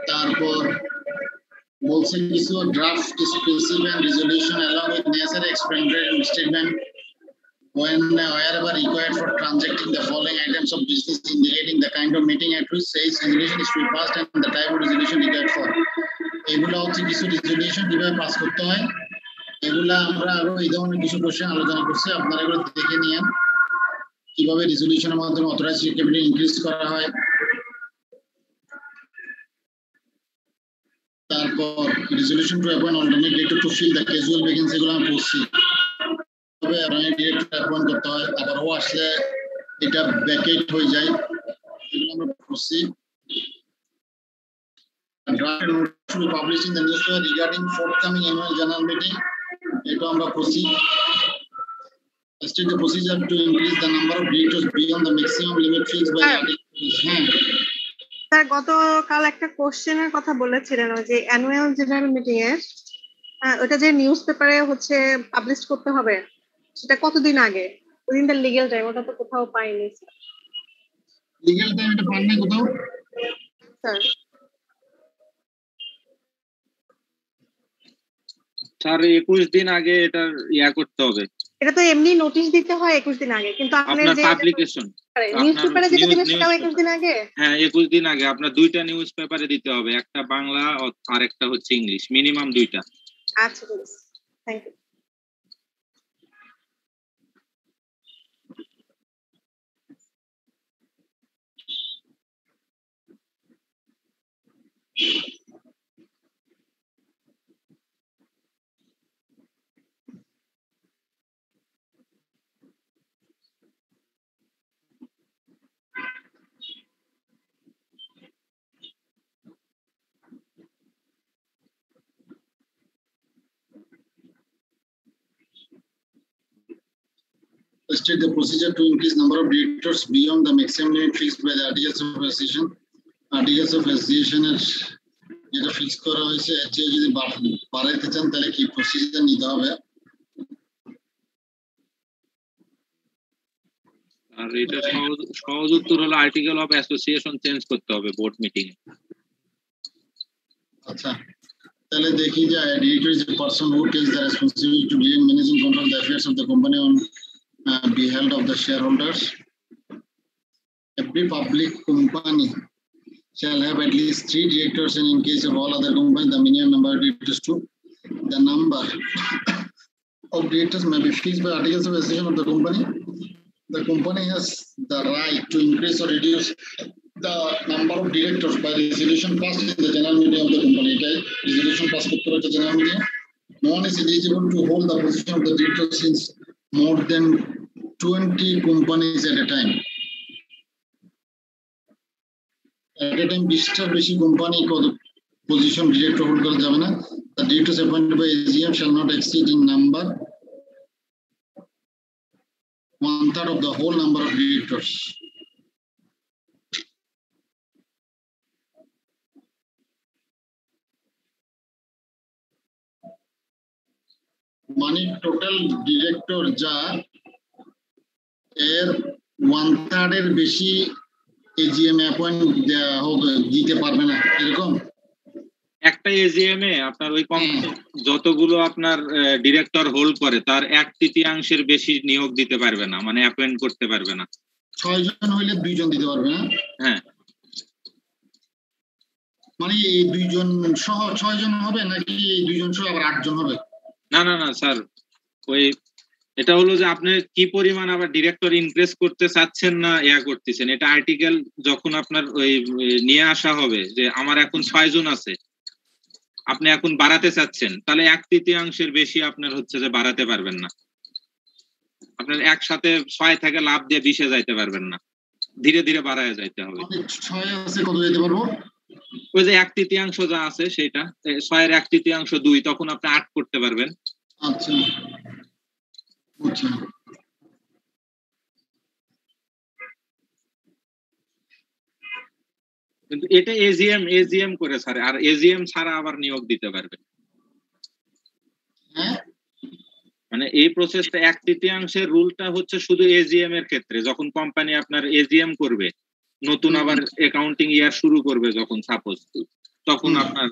তারপর বলছে কিছু draft specific and resolution along with necessary explanatory statement when wherever required for transacting the following items of business, indicating the kind of meeting at which says resolution is to be passed and the type of resolution required for. এগুলো হচ্ছে কিছু resolution কিভাবে pass করতে হয়, এগুলা আমরা আরো এই ধরনের কিছু কোশ্চেন আলোচনা করছি, আপনারা এগুলো দেখে নিয়েন কিভাবে রেজলিউশনের মাধ্যমে অথরাইজড ক্যাপিটাল ইনক্রিজ করা হয়। তারপর resolution to appoint alternate director to fill the casual vacancy, এগুলো আমি পড়ছি। তবে অল্টারনেট ডিরেক্টর অ্যাপয়েন্ট করতে হয়, আবার ও আসলে এটা ভ্যাকেট হয়ে যায়, এগুলো আমরা পড়ছি। Draft notice to be published in the newspaper regarding forthcoming annual general meeting. এটা আমরা পড়ছি। State the procedure to increase the number of directors beyond the maximum limit fixed by sir গতকাল একটা কোশ্চেনের কথা বলেছিলেন ওই যে অ্যানুয়াল জেনারেল মিটিং এর, ওটা যে নিউজ পেপারে হচ্ছে পাবলিশ করতে হবে, সেটা কতদিন আগে? উইদিন দ্য লিগ্যাল টাইম, ওটা তো কোথাও পাইনি স্যার। লিগ্যাল টাইম এটা পান নাই কোথাও স্যার? স্যার 21 দিন আগে এটা করতে হবে। এটা তো এমনি নোটিশ দিতে হয় 21 দিন আগে, কিন্তু আপনার যে পাবলিকেশন নিউজ পেপারে যেটা দিবেন সেটাও 21 দিন আগে। হ্যাঁ 21 দিন আগে আপনার দুইটা নিউজ পেপারে দিতে হবে, একটা বাংলা আর একটা হচ্ছে ইংলিশ, মিনিমাম দুইটা। আচ্ছা ঠিক আছে, thank you. State the procedure to increase number of directors beyond the maximum limit fixed by the articles of association. Articles of association এর যেটা ফিক্স করা হয়েছে, এর চেয়ে যদি বাড়াইতে চান তাহলে কি প্রসিজার নিতে হবে? আর এটা সহজ উত্তর হলো আর্টিকেল অফ অ্যাসোসিয়েশন চেঞ্জ করতে হবে বোর্ড মিটিং এ। আচ্ছা, তাহলে দেখি যে director is a person who takes the responsibility to lead and manage and control the affairs of the company on behalf of the shareholders. Every public company shall have at least 3 directors, and in case of all other companies, the minimum number of directors 2. The number of directors may be fixed by articles of association of the company. The company has the right to increase or reduce the number of directors by resolution passed in the general meeting of the company. Resolution passed in the general meeting. No one is eligible to hold the position of the director since more than 20 companies at a time. At a time, 20টার বেশি company position director hold করা যাবে না। The directors appointed by AGM shall not exceed in number 1/3 of the whole number of directors. মানে total director যা এর 1/3 এর বেশি AGM appoint দিতে পারবে না, এরকম একটা এজিএম এ আপনার ওই যতগুলো আপনার ডিরেক্টর হোল্ড করে তার 1/3 বেশি নিয়োগ দিতে পারবে না, মানে অ্যাপয়েন্ট করতে পারবে না। 6 জন হইলে 2 জন দিতে পারবে না। হ্যাঁ, মানে এই 2 জন সহ 6 জন হবে নাকি এই 2 জন সহ আবার 8 জন হবে? না না না স্যার, ওই এটা হলো যে আপনি কি পরিমাণ আবার ডিরেক্টর ইনক্রিজ করতে চাচ্ছেন না করতেছেন, এটা আর্টিকেল যখন আপনার ওই নিয়ে আসা হবে যে আমার এখন 6 জন আছে, আপনি এখন বাড়াতে চাচ্ছেন, তাহলে 1/3 বেশি আপনার হচ্ছে যে বাড়াতে পারবেন না। আপনার একসাথে 6 থেকে লাভ দিয়ে 20-এ যাইতে পারবেন না, ধীরে ধীরে বাড়ায় যাইতে হবে। 6 আছে কত যেতে পারবো? ওই যে 1/3 যা আছে সেটা 6 এর 1/3 2 তখন আপনি 8 করতে পারবেন। আচ্ছা আচ্ছা কিন্তু এটা এজিএম করে স্যার, আর এজিএম ছাড়া আবার নিয়োগ দিতে পারবে। হ্যাঁ মানে এই প্রসেসটা 1/3 রুলটা হচ্ছে শুধু এজিএম এর ক্ষেত্রে, যখন কোম্পানি আপনার এজিএম করবে, নতুন আবার অ্যাকাউন্টিং ইয়ার শুরু করবে যখন সাপোজ, তখন আপনার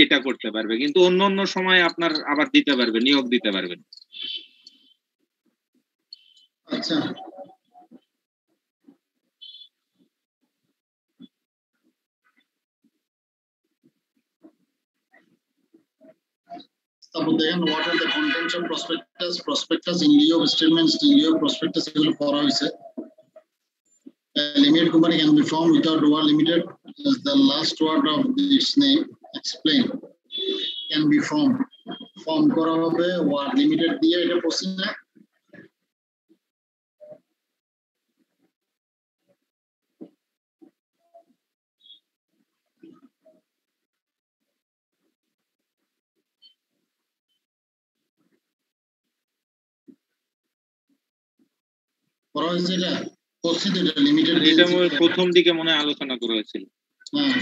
এটা করতে পারবে, কিন্তু অন্য সময় আপনার আবার দিতে পারবে, নিয়োগ দিতে পারবেন। আচ্ছা তারপর দেখেন what are the contents of prospectus in lieu of statements in lieu of prospectus এগুলো পড়া হয়েছে। A limited company can be formed without word limited as the last word of its name explain can be formed form করা হবে word limited দিয়ে, এটা পড়ছি না? পড়া হয়েছে এটা? পড়ছি তো এটা লিমিটেড। এটা প্রথম দিকে মনে হয় আলোচনা করা হয়েছিল। হ্যাঁ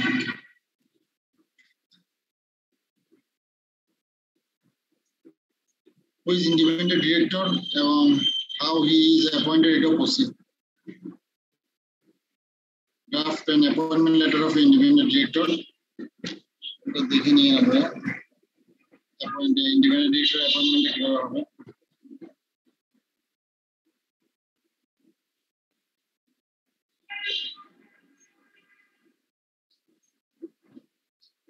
who is independent director এবং how he is appointed এটাও পড়ছি। draft an appointment letter of independent director, এটা দেখে নিয়ে আমরা independent director appointment কিভাবে হবে।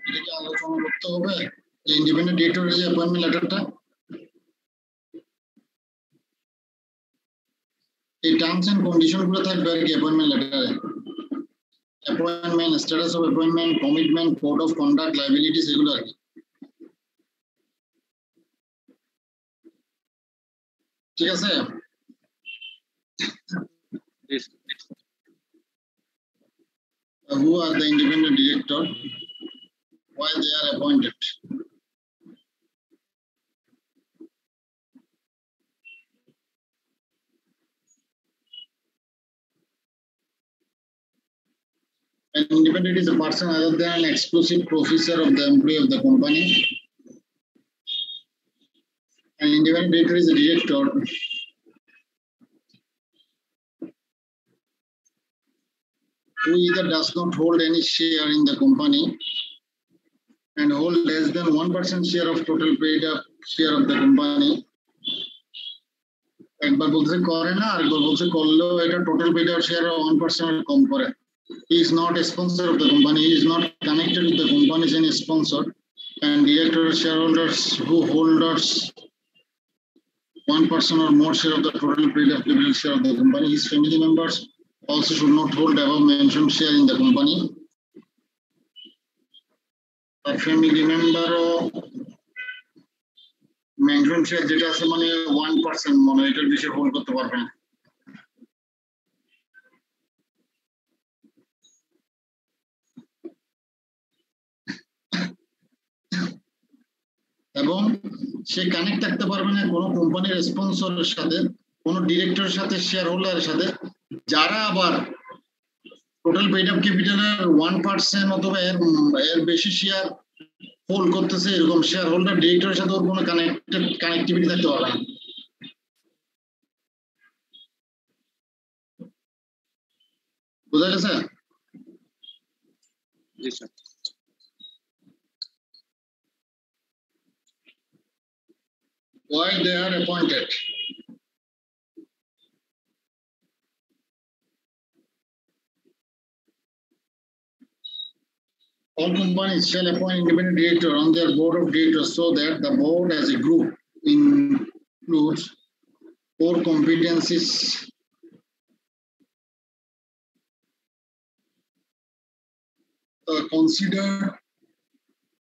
এটাকে আলোচনা করতে হবে যে ইন্ডিপেন্ডেন্ট ডিরেক্টরের যে অ্যাপয়েন্টমেন্ট লেটারটা, এই টার্মস এন্ড কন্ডিশন গুলো থাকবে আর কি অ্যাপয়েন্টমেন্ট লেটারে। Appointment, status of appointment, commitment, code of conduct, liabilities, এগুলো আর কি। ঠিক আছে? Who are the independent director? Why they are appointed? An independent is a person other than an exclusive officer of the employee of the company. An independent director is a director who either does not hold any share in the company and hold less than 1% share of total paid up share of the company. একবার বলছে করে না, আরেকবার বলছে করলেও এটা total paid up share 1% কম করে। He is not a sponsor of the company. He is not connected with the company as a sponsor. And director shareholders who holders 1% or more share of the total paid up capital share of the company. His family members also should not hold above mentioned share in the company. A family member mentioned share যেটা আছে মানে 1% মানে এটার বেশি hold করতে পারবে না। এবং সে কানেক্ট থাকতে পারবে না কোনো কোম্পানির স্পন্সরের সাথে, কোনো ডিরেক্টরের সাথে, শেয়ার হোল্ডারের সাথে, যারা আবার টোটাল পেড আপ ক্যাপিটালের 1% অথবা এর বেশি শেয়ার হোল্ড করতেছে, এরকম শেয়ার হোল্ডার ডিরেক্টরের সাথে ওর কোনো কানেক্টিভিটি থাকতে পারবে না। বোঝা গেছে? Why they are appointed? All companies shall appoint independent director on their board of directors so that the board as a group includes 4 competencies considered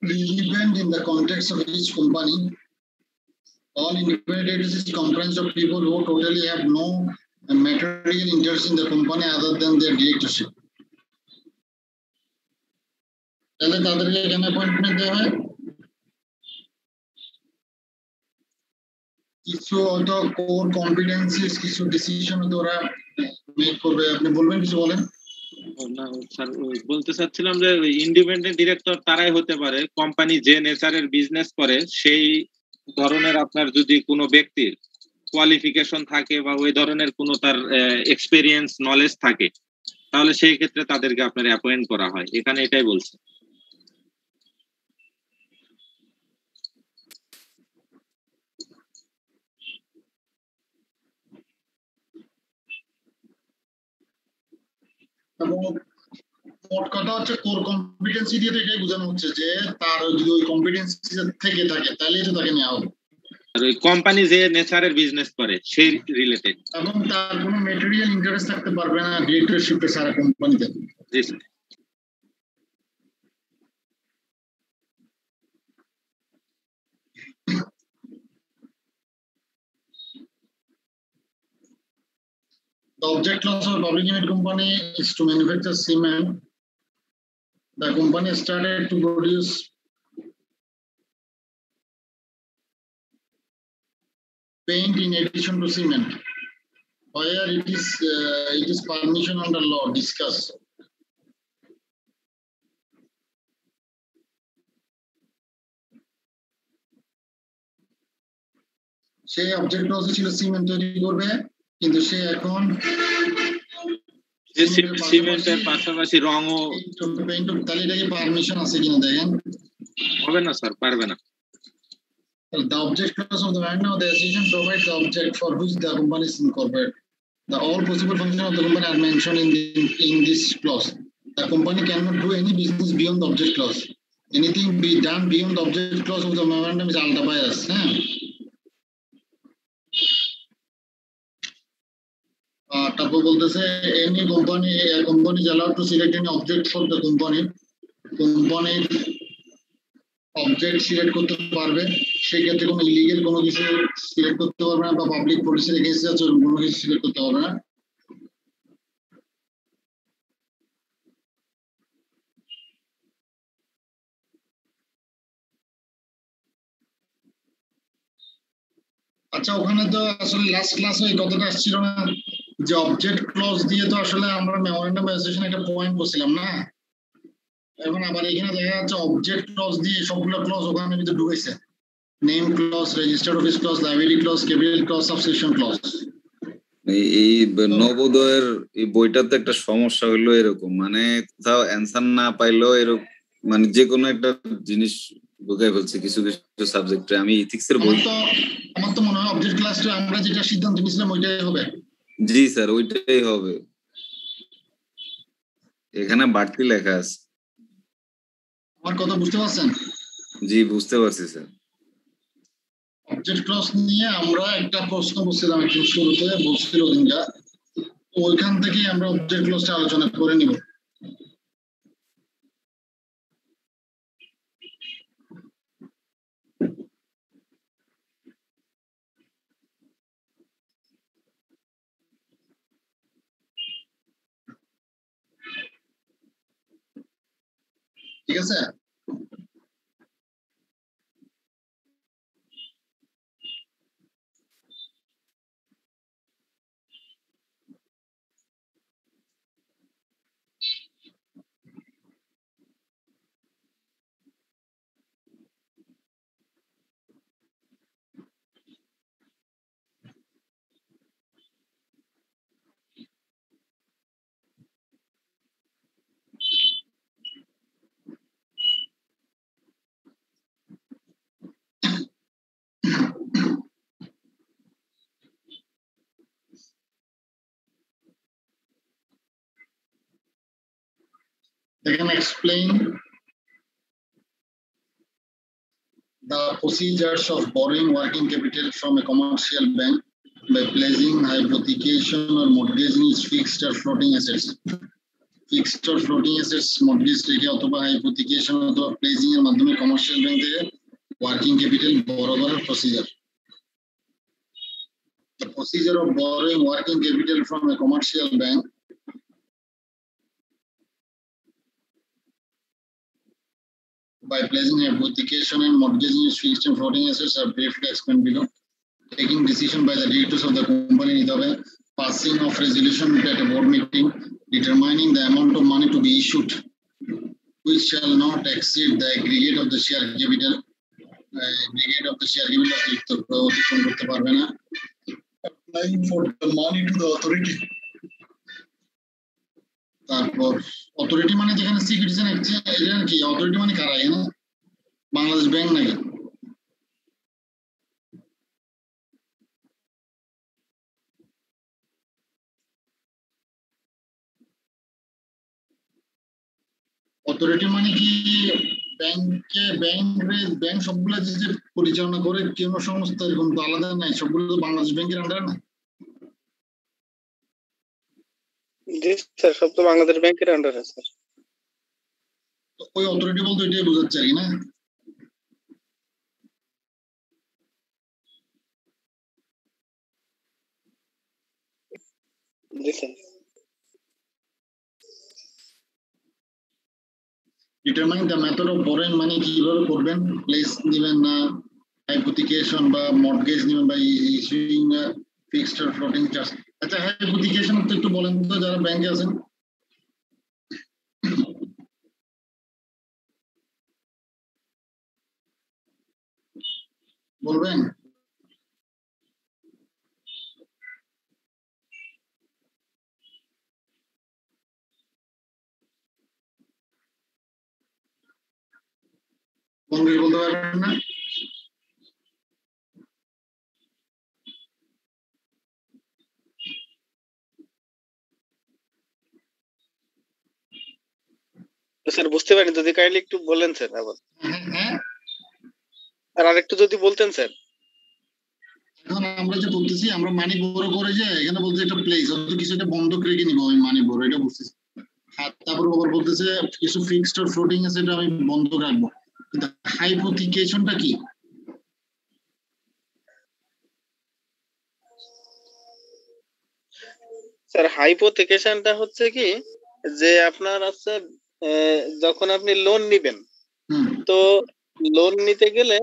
relevant in the context of each company. All independent directors is comprised of people who totally have no material interest in the company other than their directorship. তাহলে তাদেরকে কেন appointment দেওয়া হয়? কিছু হয়তো core competencies, কিছু decision তো ওরা মেক করবে। আপনি বলবেন, কিছু বলেন। না স্যার, বলতে চাচ্ছিলাম যে ইন্ডিপেন্ডেন্ট ডিরেক্টর তারাই হতে পারে কোম্পানি যে নেচারের বিজনেস করে সেই ধরনের আপনার যদি কোনো ব্যক্তির কোয়ালিফিকেশন থাকে বা ওই ধরনের কোনো তার এক্সপেরিয়েন্স নলেজ থাকে, তাহলে সেই ক্ষেত্রে তাদেরকে আপনার অ্যাপয়েন্ট করা হয়। এখানে এটাই বলছে। এবং মোট কথা হচ্ছে কোর কম্পিটেন্সি দিয়ে তো এটাই বোঝানো হচ্ছে যে তার যদি ওই কম্পিটেন্সি থেকে থাকে তাহলেই তো তাকে নেওয়া হবে। আর ওই কোম্পানি যে নেচারের বিজনেস করে সেই রিলেটেড। এবং তার কোনো ম্যাটেরিয়াল ইন্টারেস্ট থাকতে পারবে না ডিরেক্টরশিপে সারা কোম্পানিতে। জি sir. The object class of a public limited company is to manufacture cement. The company started to produce paint in addition to cement. Where it is permission under law. Discuss. সেই object clause ছিল cement তৈরি করবে, কিন্তু সে এখন সিমেন্টের পাশাপাশি রঙও paint, তাহলে এটা কি পারমিশন আছে কিনা দেখেন। হবে না স্যার, পারবে না। The object clause of the manual of the association provides the object for which the company is incorporated. The all possible functions of the company are mentioned in this clause. The company cannot do any business beyond the object clause. Anything be done beyond the object clause of the memorandum is ultra bias. তারপর বলতেছে any company is allowed to select any object for the company. কোম্পানির object select করতে পারবে, সেই ক্ষেত্রে কোনো illegal কোনো কিছু সিলেক্ট করতে পারবে না, বা পাবলিক পলিসির এগেইনস্টে আছে কোনো কিছু সিলেক্ট করতে পারবে না। আচ্ছা, ওখানে তো আসলে লাস্ট ক্লাসে এই কথাটা আসছিল না যে অবজেক্ট ক্লজ দিয়ে তো আসলে আমরা মেমোরেন্ডাম অ্যাসোসিয়েশন একটা পয়েন্ট করছিলাম না। এখন আবার এখানে দেখা যাচ্ছে অবজেক্ট ক্লজ দিয়ে সবগুলো ক্লজ ওখানে ভিতরে ঢুকেছে। Name clause, registered office clause, library clause, capital clause, subsection clause. এই নবোদয়ের এই বইটাতে একটা সমস্যা হইলো এরকম, মানে কোথাও অ্যান্সার না পাইলেও এরকম মানে যে কোনো একটা জিনিস ঢুকাই ফেলছে কিছু কিছু সাবজেক্টে। আমি ইথিক্সের বই, আমার তো মনে হয় অবজেক্ট ক্লাসটা আমরা যেটা সিদ্ধান্ত নিয়েছিলাম ওইটাই হবে। জি স্যার, ওইটাই হবে। এখানে বাড়তি লেখা আছে। আমার কথা বুঝতে পারছেন? জি বুঝতে পারছি স্যার। অবজেক্ট ক্লজ নিয়ে আমরা একটা প্রশ্ন করছিলাম একটু শুরুতে, বলছিল দিনটা, ওইখান থেকে আমরা অবজেক্ট ক্লজটা আলোচনা করে নিব। ঠিক আছে? They can explain the procedures of borrowing working capital from a commercial bank by pledging, hypothecation or mortgaging its fixed or floating assets. Fixed or floating assets mortgage রেখে অথবা hypothecation অথবা pledging এর মাধ্যমে কমার্শিয়াল ব্যাংক থেকে working capital borrow করার procedure. The procedure of borrowing working capital from a commercial bank by placing hypothecation and mortgaging its fixed and floating assets are briefly explained below. Taking decision by the directors of the company in the passing of resolution at a board meeting, determining the amount of money to be issued, which shall not exceed the aggregate of the share capital. Aggregate of the share capital applying for the money to the authority. তারপর authority মানে যেখানে securities exchange এটা কি authority মানে কারা না Bangladesh bank নাকি authority মানে কি ব্যাংক সবগুলো যে পরিচালনা করে কেন সংস্থা এরকম তো আলাদা নাই সবগুলো তো বাংলাদেশ ব্যাংকের আন্ডারে না জি স্যার সব তো বাংলাদেশ ব্যাংকের আন্ডারে স্যার ওই অথরিটি বলতে এটাই বোঝাচ্ছে আর কি না জি sir determining the method of borrowing money কিভাবে করবেন প্লেস নেবেন না hypothecation বা mortgage নেবেন বা issuing fixed or floating charge আচ্ছা hypothecation তো একটু বলেন তো যারা ব্যাংকে আছেন বলবেন কংগ্রেস বলতে পারবেন না স্যার বুঝতে পারিনি যদি কাইন্ডলি একটু বলেন স্যার আবার আর আরেকটু যদি বলতেন স্যার এখন আমরা যে বলতেছি আমরা মানি বড় করে যে এখানে বলতে একটা প্লেস অথবা কিছু একটা বন্ধক রেখে নিব আমি মানি বড় এটা বুঝতেছি তারপর আবার বলতেছে কিছু ফিক্সড আর ফ্লোটিং আছে এটা আমি বন্ধক রাখবো কিন্তু হাইপোথিকেশনটা কি স্যার হাইপোথিকেশনটা হচ্ছে কি যে আপনার আছে যখন আপনি লোন নেবেন তো লোন নিতে গেলে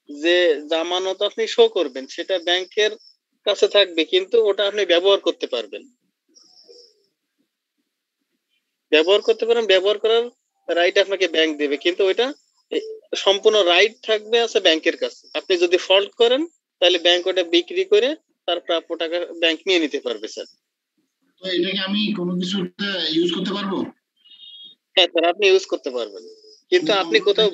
যে জামানত আপনি শো করবেন সেটা ব্যাংকের কাছে থাকবে কিন্তু ওটা আপনি ব্যবহার করতে পারবেন ব্যবহার করার রাইট আপনাকে ব্যাংক দেবে কিন্তু ওইটা সম্পূর্ণ রাইট থাকবে আছে ব্যাংকের কাছে আপনি যদি ফল্ট করেন তাহলে ব্যাংক ওটা বিক্রি করে তার প্রাপ্য টাকা ব্যাংক নিয়ে নিতে পারবে স্যার তো এটাকে আমি কোনো কিছুতে ইউজ করতে পারবো হ্যাঁ স্যার আপনি ইউজ করতে পারবেন কিন্তু আপনি কোথাও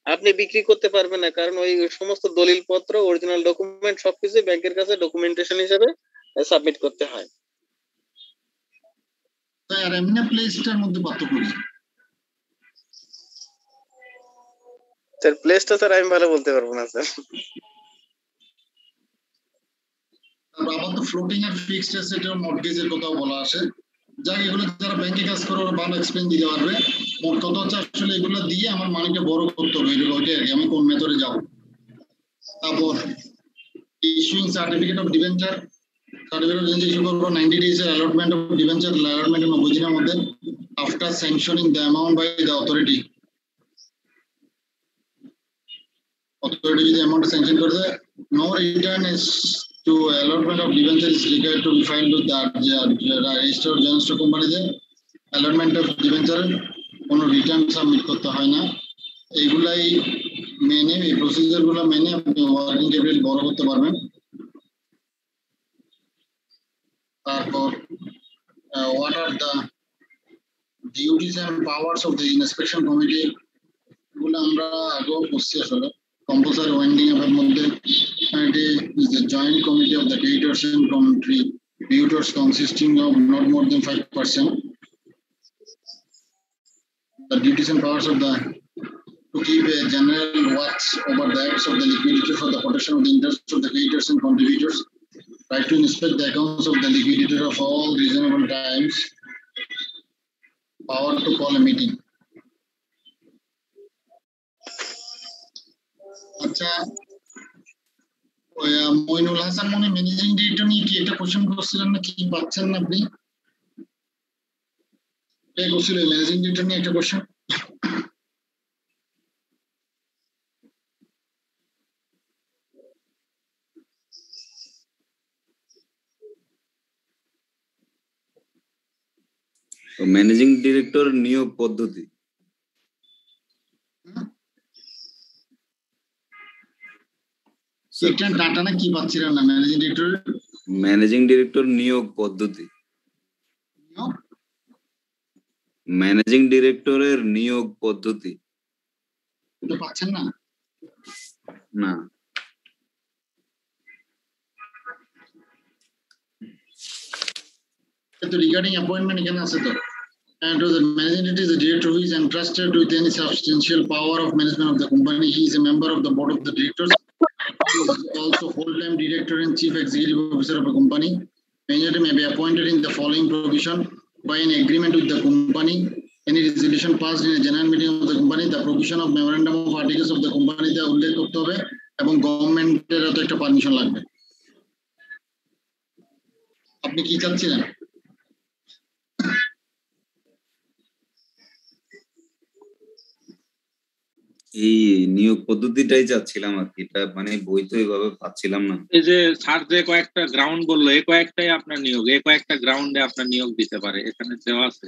আপনি বিক্রি করতে পারবেন না কারণ ওই সমস্ত দলিলপত্র অরিজিনাল ডকুমেন্ট সবকিছু ব্যাংকের কাছে ডকুমেন্টেশন হিসেবে সাবমিট করতে হয় আর এমনি প্লেসটার মধ্যে পার্থক্য কি স্যার প্লেসটা স্যার আমি ভালো বলতে পারবো না স্যার আবার তো ফ্লোটিং আর ফিক্সড অ্যাসেটের মর্টগেজের কথাও বলা আসে যাক এগুলো যারা ব্যাংকে কাজ করে ওরা ভালো এক্সপ্লেইন দিতে পারবে মোট কথা হচ্ছে আসলে এগুলো দিয়ে আমার মানিটা বড় করতে হবে ওইটাই আর কি আমি কোন মেথডে যাব তারপর issuing certificate of debenture certificate of debenture issue করবো 90 days এর অ্যালটমেন্ট অফ ডিবেঞ্চার অ্যালটমেন্ট 90 দিনের মধ্যে after sanctioning the amount by the authority যদি অ্যামাউন্ট স্যাংশন করে দেয় no return is to allotment of debenture is required to be filed with the register of general stock company তে allotment of debenture কোনো return submit করতে হয় না এইগুলাই মেনে এই প্রসিজার গুলো মেনে আপনি ওয়ার্কিং ক্যাপিটাল বড় করতে পারবেন তারপর what are the duties and powers of the inspection committee এগুলো আমরা আগেও পড়ছি আসলে compulsory winding up এর মধ্যে it is the joint committee of the creditors and contributors consisting of not more than 5%. The duties and powers of the to keep a general watch over the acts of the liquidator for the protection of the interests of the creditors and contributors. Right to inspect the accounts of the liquidator of all reasonable times. Power to call a meeting. আচ্ছা মইনুল হাসান মনে managing director নিয়ে কি একটা question করছিলেন না কি পাচ্ছেন না আপনি এই কোশ্চেন ম্যানেজিং ডিরেক্টর নিয়ে একটা কোশ্চেন ম্যানেজিং ডিরেক্টর নিয়োগ পদ্ধতি একটা ডাটা না কি পাচ্ছিলেন না ম্যানেজিং ডিরেক্টর নিয়োগ পদ্ধতি ম্যানেজিং ডিরেক্টরের নিয়োগ পদ্ধতি এটা পাচ্ছেন না না তো রিগার্ডিং অ্যাপয়েন্টমেন্ট এখানে আছে তো and to the managing director is a director who is entrusted with any substantial power of management of the company. He is a member of the board of the directors. He is also full-time director and chief executive officer of a company. Manager may be appointed in the following provision by an agreement with the company. Any resolution passed in a general meeting of the company, the provision of memorandum of articles of the company তে উল্লেখ করতে হবে এবং গভর্নমেন্টের তো একটা permission লাগবে। আপনি কি চাচ্ছিলেন? এই নিয়োগ পদ্ধতিটাই চাচ্ছিলাম আর কি, এটা মানে বই তো এইভাবে পাচ্ছিলাম না। এই যে স্যার যে কয়েকটা গ্রাউন্ড বললো, এই কয়েকটাই আপনার নিয়োগ, এই কয়েকটা গ্রাউন্ডে আপনার নিয়োগ দিতে পারে, এখানে দেওয়া আছে।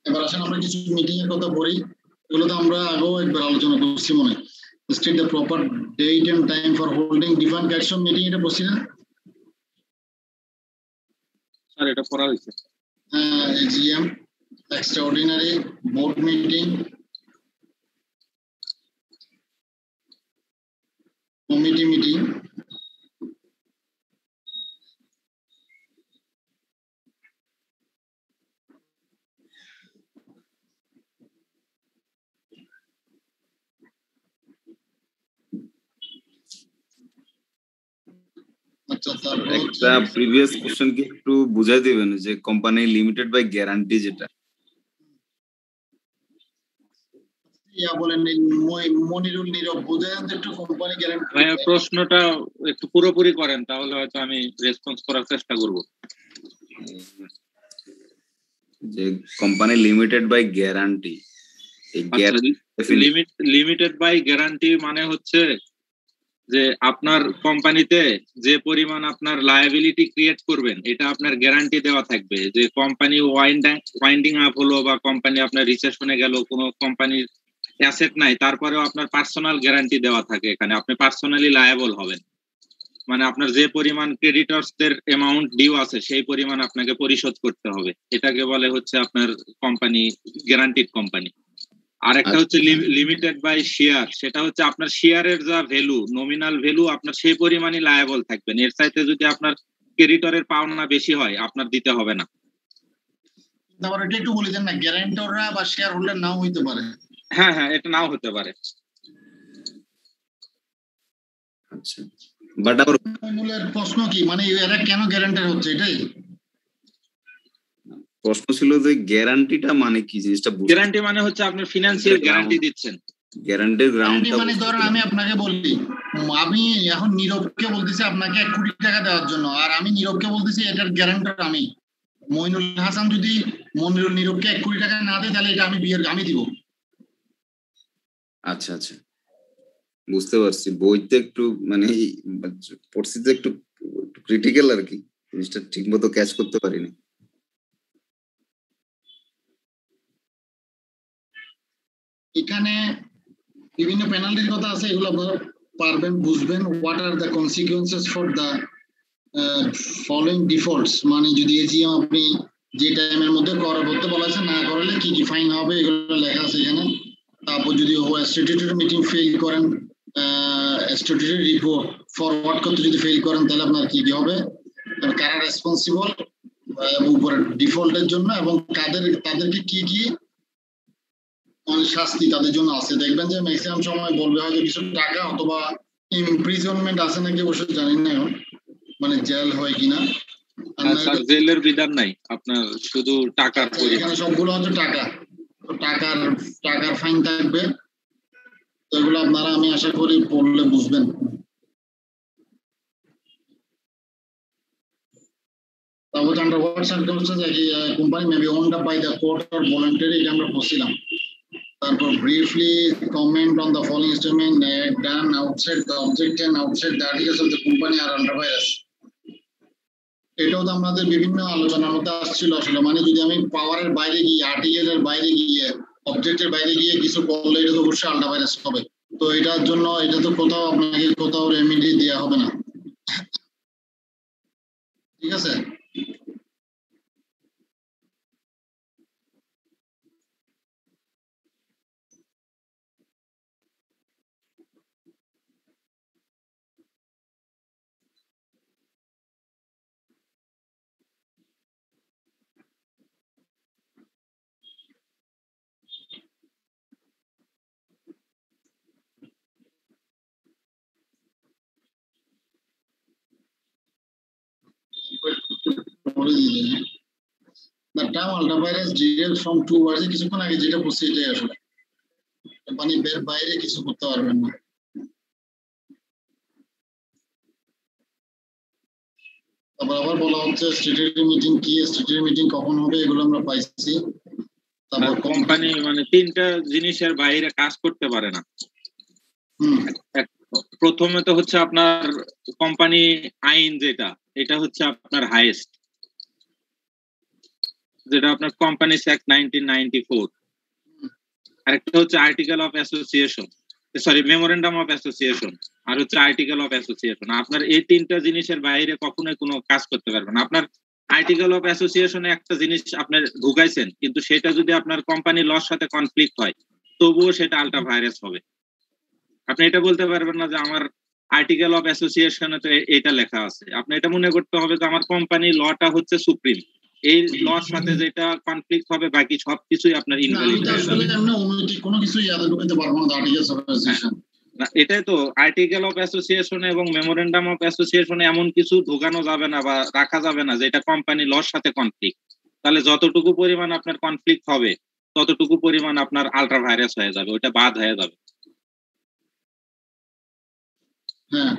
এবার আসেন আমরা কিছু মিটিং এর কথা বলি, এগুলো তো আমরা আগেও একবার আলোচনা করছি মনে হয়। State the proper date and time for holding defined action meeting, এটা বলছি না স্যার? এটা পড়া হয়েছে। AGM, extraordinary board meeting, committee meeting, একটা প্রিভিয়াস কোশ্চেন কি একটু বুঝাই দিবেন যে কোম্পানি লিমিটেড বাই গ্যারান্টি যেটা বলেন মনিরুল নীরব বুঝাইন একটু কোম্পানি গ্যারান্টি। ভাইয়া প্রশ্নটা একটু পুরোপুরি করেন, তাহলে হয়তো আমি রেসপন্স করার চেষ্টা করব। যে company limited by guarantee, limited by guarantee মানে হচ্ছে যে আপনার কোম্পানিতে যে পরিমাণ আপনার লায়াবিলিটি ক্রিয়েট করবেন, এটা আপনার গ্যারান্টি দেওয়া থাকবে। যে কোম্পানি ওয়াইন্ডিং আপ হলো বা কোম্পানি আপনার রিসেশনে গেল, কোনো কোম্পানির অ্যাসেট নাই, তারপরেও আপনার পার্সোনাল গ্যারান্টি দেওয়া থাকে। এখানে আপনি পার্সোনালি লায়াবল হবেন, মানে আপনার যে পরিমাণ ক্রেডিটরসদের অ্যামাউন্ট ডিউ আছে সেই পরিমাণ আপনাকে পরিশোধ করতে হবে। এটাকে বলে হচ্ছে আপনার কোম্পানি গ্যারান্টিড কোম্পানি। আর একটা হচ্ছে লিমিটেড বাই শেয়ার, সেটা হচ্ছে আপনার শেয়ারের যা ভ্যালু, নমিনাল ভ্যালু, আপনার সেই পরিমাণই লায়াবল থাকবেন। এর চাইতে যদি আপনার ক্রেডিটরের পাওনা বেশি হয়, আপনার দিতে হবে না। তারপর এটা একটু বলে দেন না, গ্যারান্টররা বা শেয়ার হোল্ডার নাও হইতে পারে। হ্যাঁ হ্যাঁ, এটা নাও হতে পারে। আচ্ছা, বাট আবার মূলের প্রশ্ন কি, মানে এরা কেন গ্যারান্টার হচ্ছে এটাই প্রশ্ন ছিল যে গ্যারান্টিটা মানে কি জিনিসটা। গ্যারান্টি মানে হচ্ছে আপনার ফিনান্সিয়াল গ্যারান্টি দিচ্ছেন। গ্যারান্টির গ্রাউন্ড মানে ধরেন আমি আপনাকে বলি, আমি এখন নীরবকে বলতেছি আপনাকে 1 কোটি টাকা দেওয়ার জন্য, আর আমি নীরবকে বলতেছি এটার গ্যারান্টার আমি। মইনুল হাসান যদি মনিরুল নীরবকে 1 কোটি টাকা না দেয়, তাহলে এটা আমি দিব। আচ্ছা আচ্ছা, বুঝতে পারছি। বইতে একটু মানে পড়ছি তো একটু ক্রিটিক্যাল আর কি, জিনিসটা ঠিক মতো ক্যাচ করতে পারিনি। এখানে বিভিন্ন পেনাল্টির কথা আছে, এগুলো আপনারা পারবেন, বুঝবেন। What are the consequences for the following defaults, মানে যদি এজিএম আপনি যে টাইমের মধ্যে করতে বলা আছে, না করলে কি কি ফাইন হবে, এগুলো লেখা আছে এখানে। তারপর যদি স্ট্যাটিউটরি মিটিং ফেল করেন, স্ট্যাটিউটরি রিপোর্ট ফরওয়ার্ড করতে যদি ফেল করেন, তাহলে আপনার কি কি হবে, কারা রেসপন্সিবল উপরে ডিফল্টের জন্য, এবং তাদেরকে কি কি শাস্তি তাদের জন্য আছে। দেখবেন যে ম্যাক্সিমাম সময় বলবে হয়তো কিছু টাকা অথবা ইমপ্রিজনমেন্ট আছে নাকি, অবশ্য জানি না মানে জেল হয় কিনা। জেলের বিধান নাই, আপনার শুধু টাকার। এখানে সবগুলো হচ্ছে টাকার ফাইন থাকবে। এগুলো আপনারা আমি আশা করি পড়লে বুঝবেন। তারপর under what circumstances company may be wound by the court or voluntary, এটা আমরা পড়ছিলাম। তারপর briefly comment on the following statement done outside the object and outside the articles of the company are ultra vires. এটাও তো আমাদের বিভিন্ন আলোচনার মধ্যে আসছিল আসলে, মানে যদি আমি পাওয়ারের বাইরে গিয়ে, আর্টিকেলের বাইরে গিয়ে, অবজেক্টের বাইরে গিয়ে কিছু করলে এটা তো অবশ্যই আল্ট্রা ভাইরাস হবে। তো এটার জন্য এটা তো কোথাও আপনাকে কোথাও রেমেডি দেওয়া হবে না, ঠিক আছে? The term ultravirus derives from two words, কিছুক্ষণ আগে যেটা বলছি এটাই আসলে, মানে বের বাইরে কিছু করতে পারবেন না। তারপর আবার বলা হচ্ছে স্ট্যাটুটরি মিটিং কি, স্ট্যাটুটরি মিটিং কখন হবে, এগুলো আমরা পাইছি। তারপর কোম্পানি মানে তিনটা জিনিসের বাইরে কাজ করতে পারে না। প্রথমে তো হচ্ছে আপনার কোম্পানি আইন যেটা, এটা হচ্ছে আপনার হাইয়েস্ট, যেটা আপনার কোম্পানিস অ্যাক্ট 1994। আরেকটা হচ্ছে article of association, sorry memorandum of association, আর হচ্ছে আর্টিকেল অফ অ্যাসোসিয়েশন। আপনার এই তিনটা জিনিসের বাইরে কখনোই কোনো কাজ করতে পারবেন না। আপনার আর্টিকেল অফ অ্যাসোসিয়েশনে একটা জিনিস আপনার ঢুকাইছেন, কিন্তু সেটা যদি আপনার কোম্পানি লর সাথে কনফ্লিক্ট হয়, তবুও সেটা আলট্রা ভাইরাস হবে। আপনি এটা বলতে পারবেন না যে আমার আর্টিকেল অফ অ্যাসোসিয়েশনে তো এটা লেখা আছে। আপনি এটা মনে করতে হবে যে আমার কোম্পানি লটা হচ্ছে সুপ্রিম, এই লর সাথে যেটা কনফ্লিক্ট হবে বাকি সবকিছুই আপনার ইনভ্যালিড হয়ে যাবে। কোনো কিছুই ঢুকাতে পারবো না আর্টিকেলস অফ অ্যাসোসিয়েশন। এটাই তো, আর্টিকেল অফ অ্যাসোসিয়েশন এবং মেমোরেন্ডাম অফ অ্যাসোসিয়েশনে এমন কিছু ঢোকানো যাবে না বা রাখা যাবে না যেটা কোম্পানি লর সাথে কনফ্লিক্ট। তাহলে যতটুকু পরিমাণ আপনার কনফ্লিক্ট হবে ততটুকু পরিমাণ আপনার আলট্রা ভাইরাস হয়ে যাবে, ওটা বাদ হয়ে যাবে। হ্যাঁ,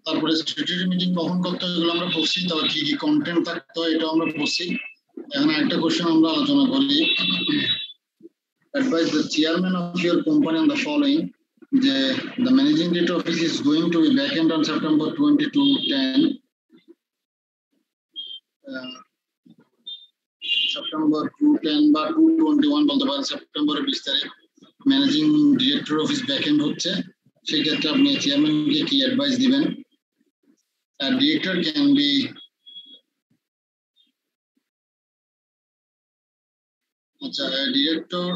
তারপরে স্ট্যাটুটরি মিটিং কখন করতে হয় এগুলো আমরা পড়ছি, তারপর কি কি কন্টেন্ট থাকতে হয় এটা আমরা পড়ছি। এখন একটা কোশ্চেন আমরা আলোচনা করি। Advise the chairman of your company on the following: the managing director office is going to be vacant on September 22-10. September 2-10 বা 2-21 বলতে পারেন, সেপ্টেম্বরের 20 তারিখ ম্যানেজিং ডিরেক্টর অফিস ভ্যাকেন্ট হচ্ছে। সেই ক্ষেত্রে আপনি চেয়ারম্যানকে কি অ্যাডভাইস দিবেন? Director can be director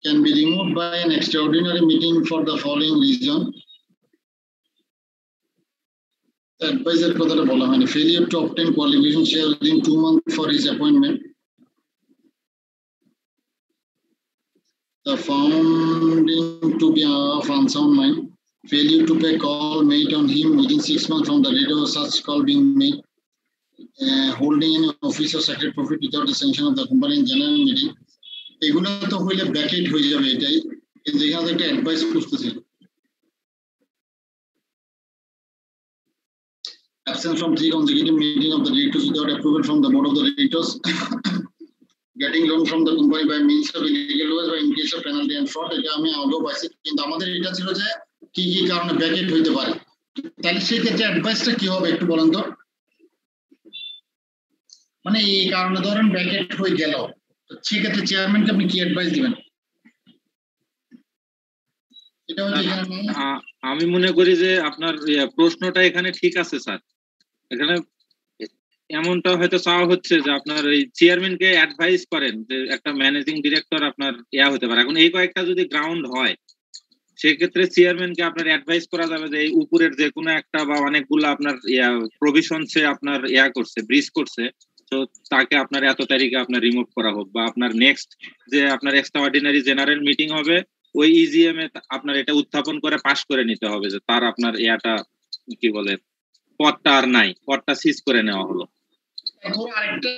can be removed by an extraordinary meeting for the following reason. Advisor কথাটা বলা হয়নি। Failure to obtain qualification share within 2 months for his appointment. The founding to be of unsound mind. Failure to pay call made on him within 6 months from the date of such call being made. Holding any office or secret profit without the sanction of the company in general meeting. এগুলো তো হইলে bracket হয়ে যাবে, এটাই। কিন্তু এখানে একটা advice খুঁজতেছিল। Absence from 3 consecutive meeting of the directors without approval from the board of the directors. Getting loan from the company by means of illegal ways by in case of penalty and fraud, এটা আমি আগেও পাইছি। কিন্তু আমাদের এটা ছিল যে কি কি কারণে ব্যাকেট হইতে পারে। তাহলে সেই ক্ষেত্রে অ্যাডভাইসটা কি হবে একটু বলেন তো? মানে এই কারণে ধরেন ব্যাকেট হয়ে গেল, সেক্ষেত্রে চেয়ারম্যানকে আপনি কি অ্যাডভাইস দিবেন? আমি মনে করি যে আপনার প্রশ্নটা এখানে ঠিক আছে স্যার। এখানে এমনটা হয়তো চাওয়া হচ্ছে যে আপনার এই চেয়ারম্যানকে অ্যাডভাইস করেন যে একটা ম্যানেজিং ডিরেক্টর আপনার হতে পারে। এখন এই কয়েকটা যদি গ্রাউন্ড হয় সেক্ষেত্রে চেয়ারম্যানকে আপনার অ্যাডভাইস করা যাবে যে এই উপরের যে কোনো একটা বা অনেকগুলো আপনার প্রভিশনসে আপনার করছে, ব্রিজ করছে, তো তাকে আপনার এত তারিখে আপনার রিমুভ করা হোক, বা আপনার নেক্সট যে আপনার এক্সট্রাঅর্ডিনারি জেনারেল মিটিং হবে ওই ইজিএম এ আপনার এটা উত্থাপন করে পাশ করে নিতে হবে যে তার আপনার ইয়াটা কি বলে পদটা আর নাই, পদটা সিজ করে নেওয়া হলো। এখন আরেকটা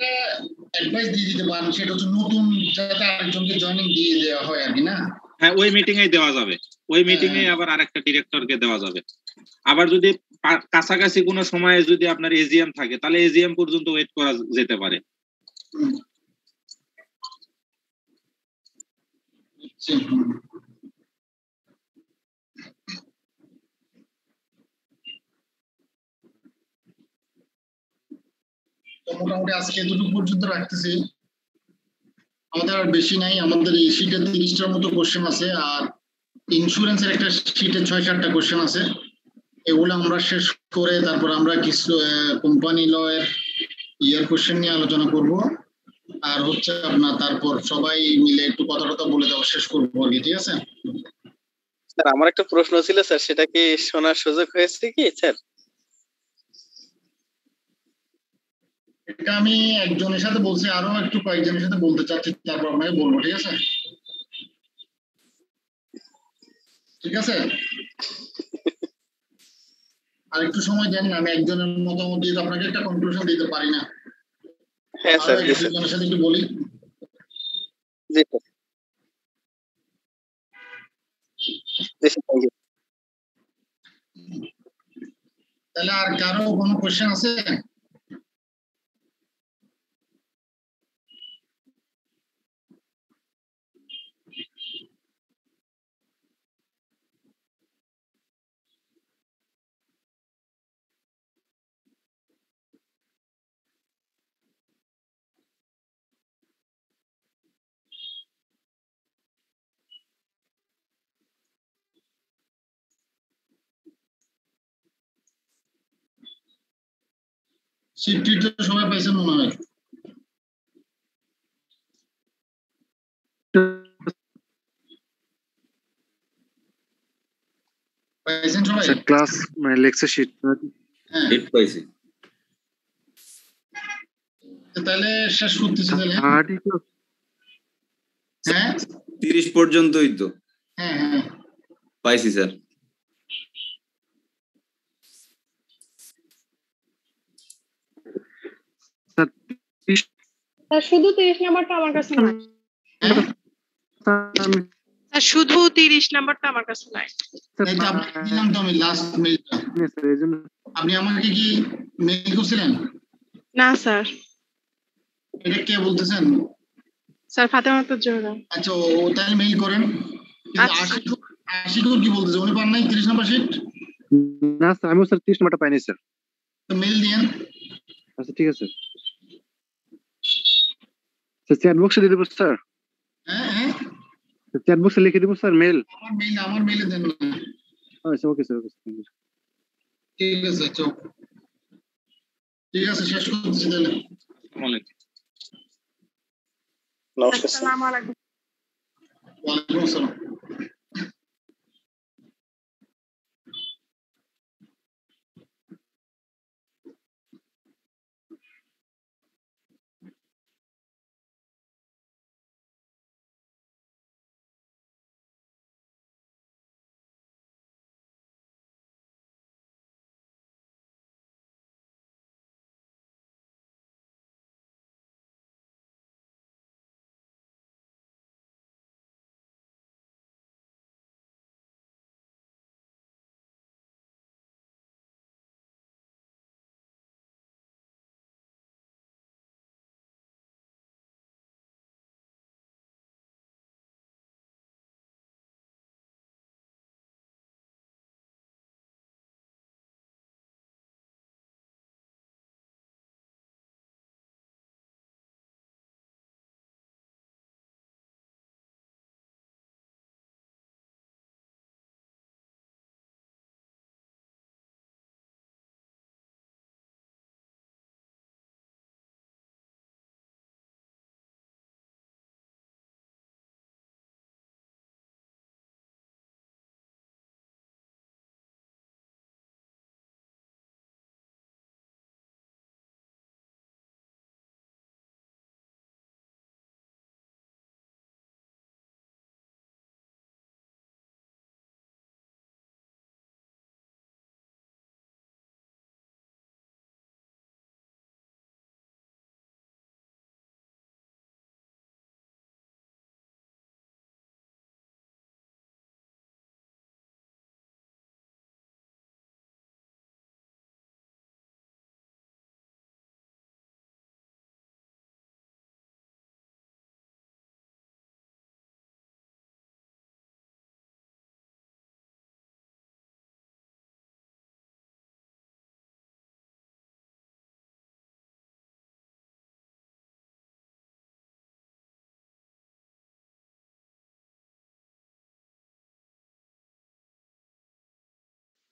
অ্যাডভাইস দিয়ে দিতে পারেন, সেটা হচ্ছে নতুন যাতে আরেকজনকে জয়েনিং দিয়ে দেওয়া হয় আর কি, না? হ্যাঁ, ওই মিটিং এ দেওয়া যাবে, ওই মিটিং এ আবার আরেকটা ডিরেক্টরকে দেওয়া যাবে। আবার যদি কাছাকাছি কোনো সময়ে যদি আপনার এজিএম থাকে তাহলে এজিএম পর্যন্ত ওয়েট করা যেতে পারে। মোটামুটি আজকে এতটুকু পর্যন্ত রাখতেছি, আমাদের আর বেশি নাই। আমাদের এই শীটে 30টার মতো কোশ্চেন আছে, আর ইন্স্যুরেন্সের একটা শীটে 6-7টা কোশ্চেন আছে। এগুলো আমরা শেষ করে তারপর আমরা কিছু কোম্পানি ল এর ইয়ার কোশ্চেন নিয়ে আলোচনা করব, আর হচ্ছে আপনার তারপর সবাই মিলে একটু কথা টথা বলে দেওয়া শেষ করবো আর কি, ঠিক আছে? স্যার আমার একটা প্রশ্ন ছিল স্যার, সেটা কি শোনার সুযোগ হয়েছে কি স্যার? এটা আমি একজনের সাথে বলছি, আরো একটু কয়েকজনের সাথে বলতে চাচ্ছি, তারপর আপনাকে বলবো, ঠিক আছে? ঠিক আছে, আর একটু সময় দেন, আমি একজনের মতামত দিয়ে আপনাকে একটা কনক্লুশন দিতে পারি না। হ্যাঁ স্যার, একজনের সাথে একটু বলি। জি স্যার, তাহলে আর কারো কোনো কোশ্চেন আছে? শিফট তো সবাই পাইছেন মনে হয়। পাইছেন সবাই? ক্লাস মানে লেকচার শিট হিট পাইছি। তাহলে শেষ করতেছি তাহলে। হ্যাঁ 30 পর্যন্তই তো। হ্যাঁ হ্যাঁ পাইছি স্যার। শুধু 30 নাম্বারটা আমার কাছে নাই। শুধু 30 নাম্বারটা আমার কাছে নাই। দিলাম তো আমি লাস্ট মেইলটা। আপনি আমাকে কি মেইল করছিলেন? না স্যার। এটা কে বলতেছেন? স্যার ফাতেমাতুর জোহরা। আচ্ছা, ও তাহলে মেইল করেন। আশিকুর কি বলতেছে, উনি পান নাই 30 নাম্বার শিট? না স্যার, আমিও স্যার 30 নাম্বারটা পাইনি স্যার। তো মেইল দিয়েন। আচ্ছা ঠিক আছে স্যার, চ্যাট বক্সে দিয়ে দেবো স্যার। হ্যাঁ হ্যাঁ চ্যাট বক্সে লিখে দেবো স্যার মেইল। আমার মেইলে দেন না। আচ্ছা ওকে স্যার, ওকে স্যার। ঠিক আছে, আচ্ছা ঠিক আছে, শেষ করতেছি তাহলে। আসসালামু আলাইকুম। ওয়ালাইকুম আসসালাম।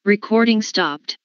Recording stopped.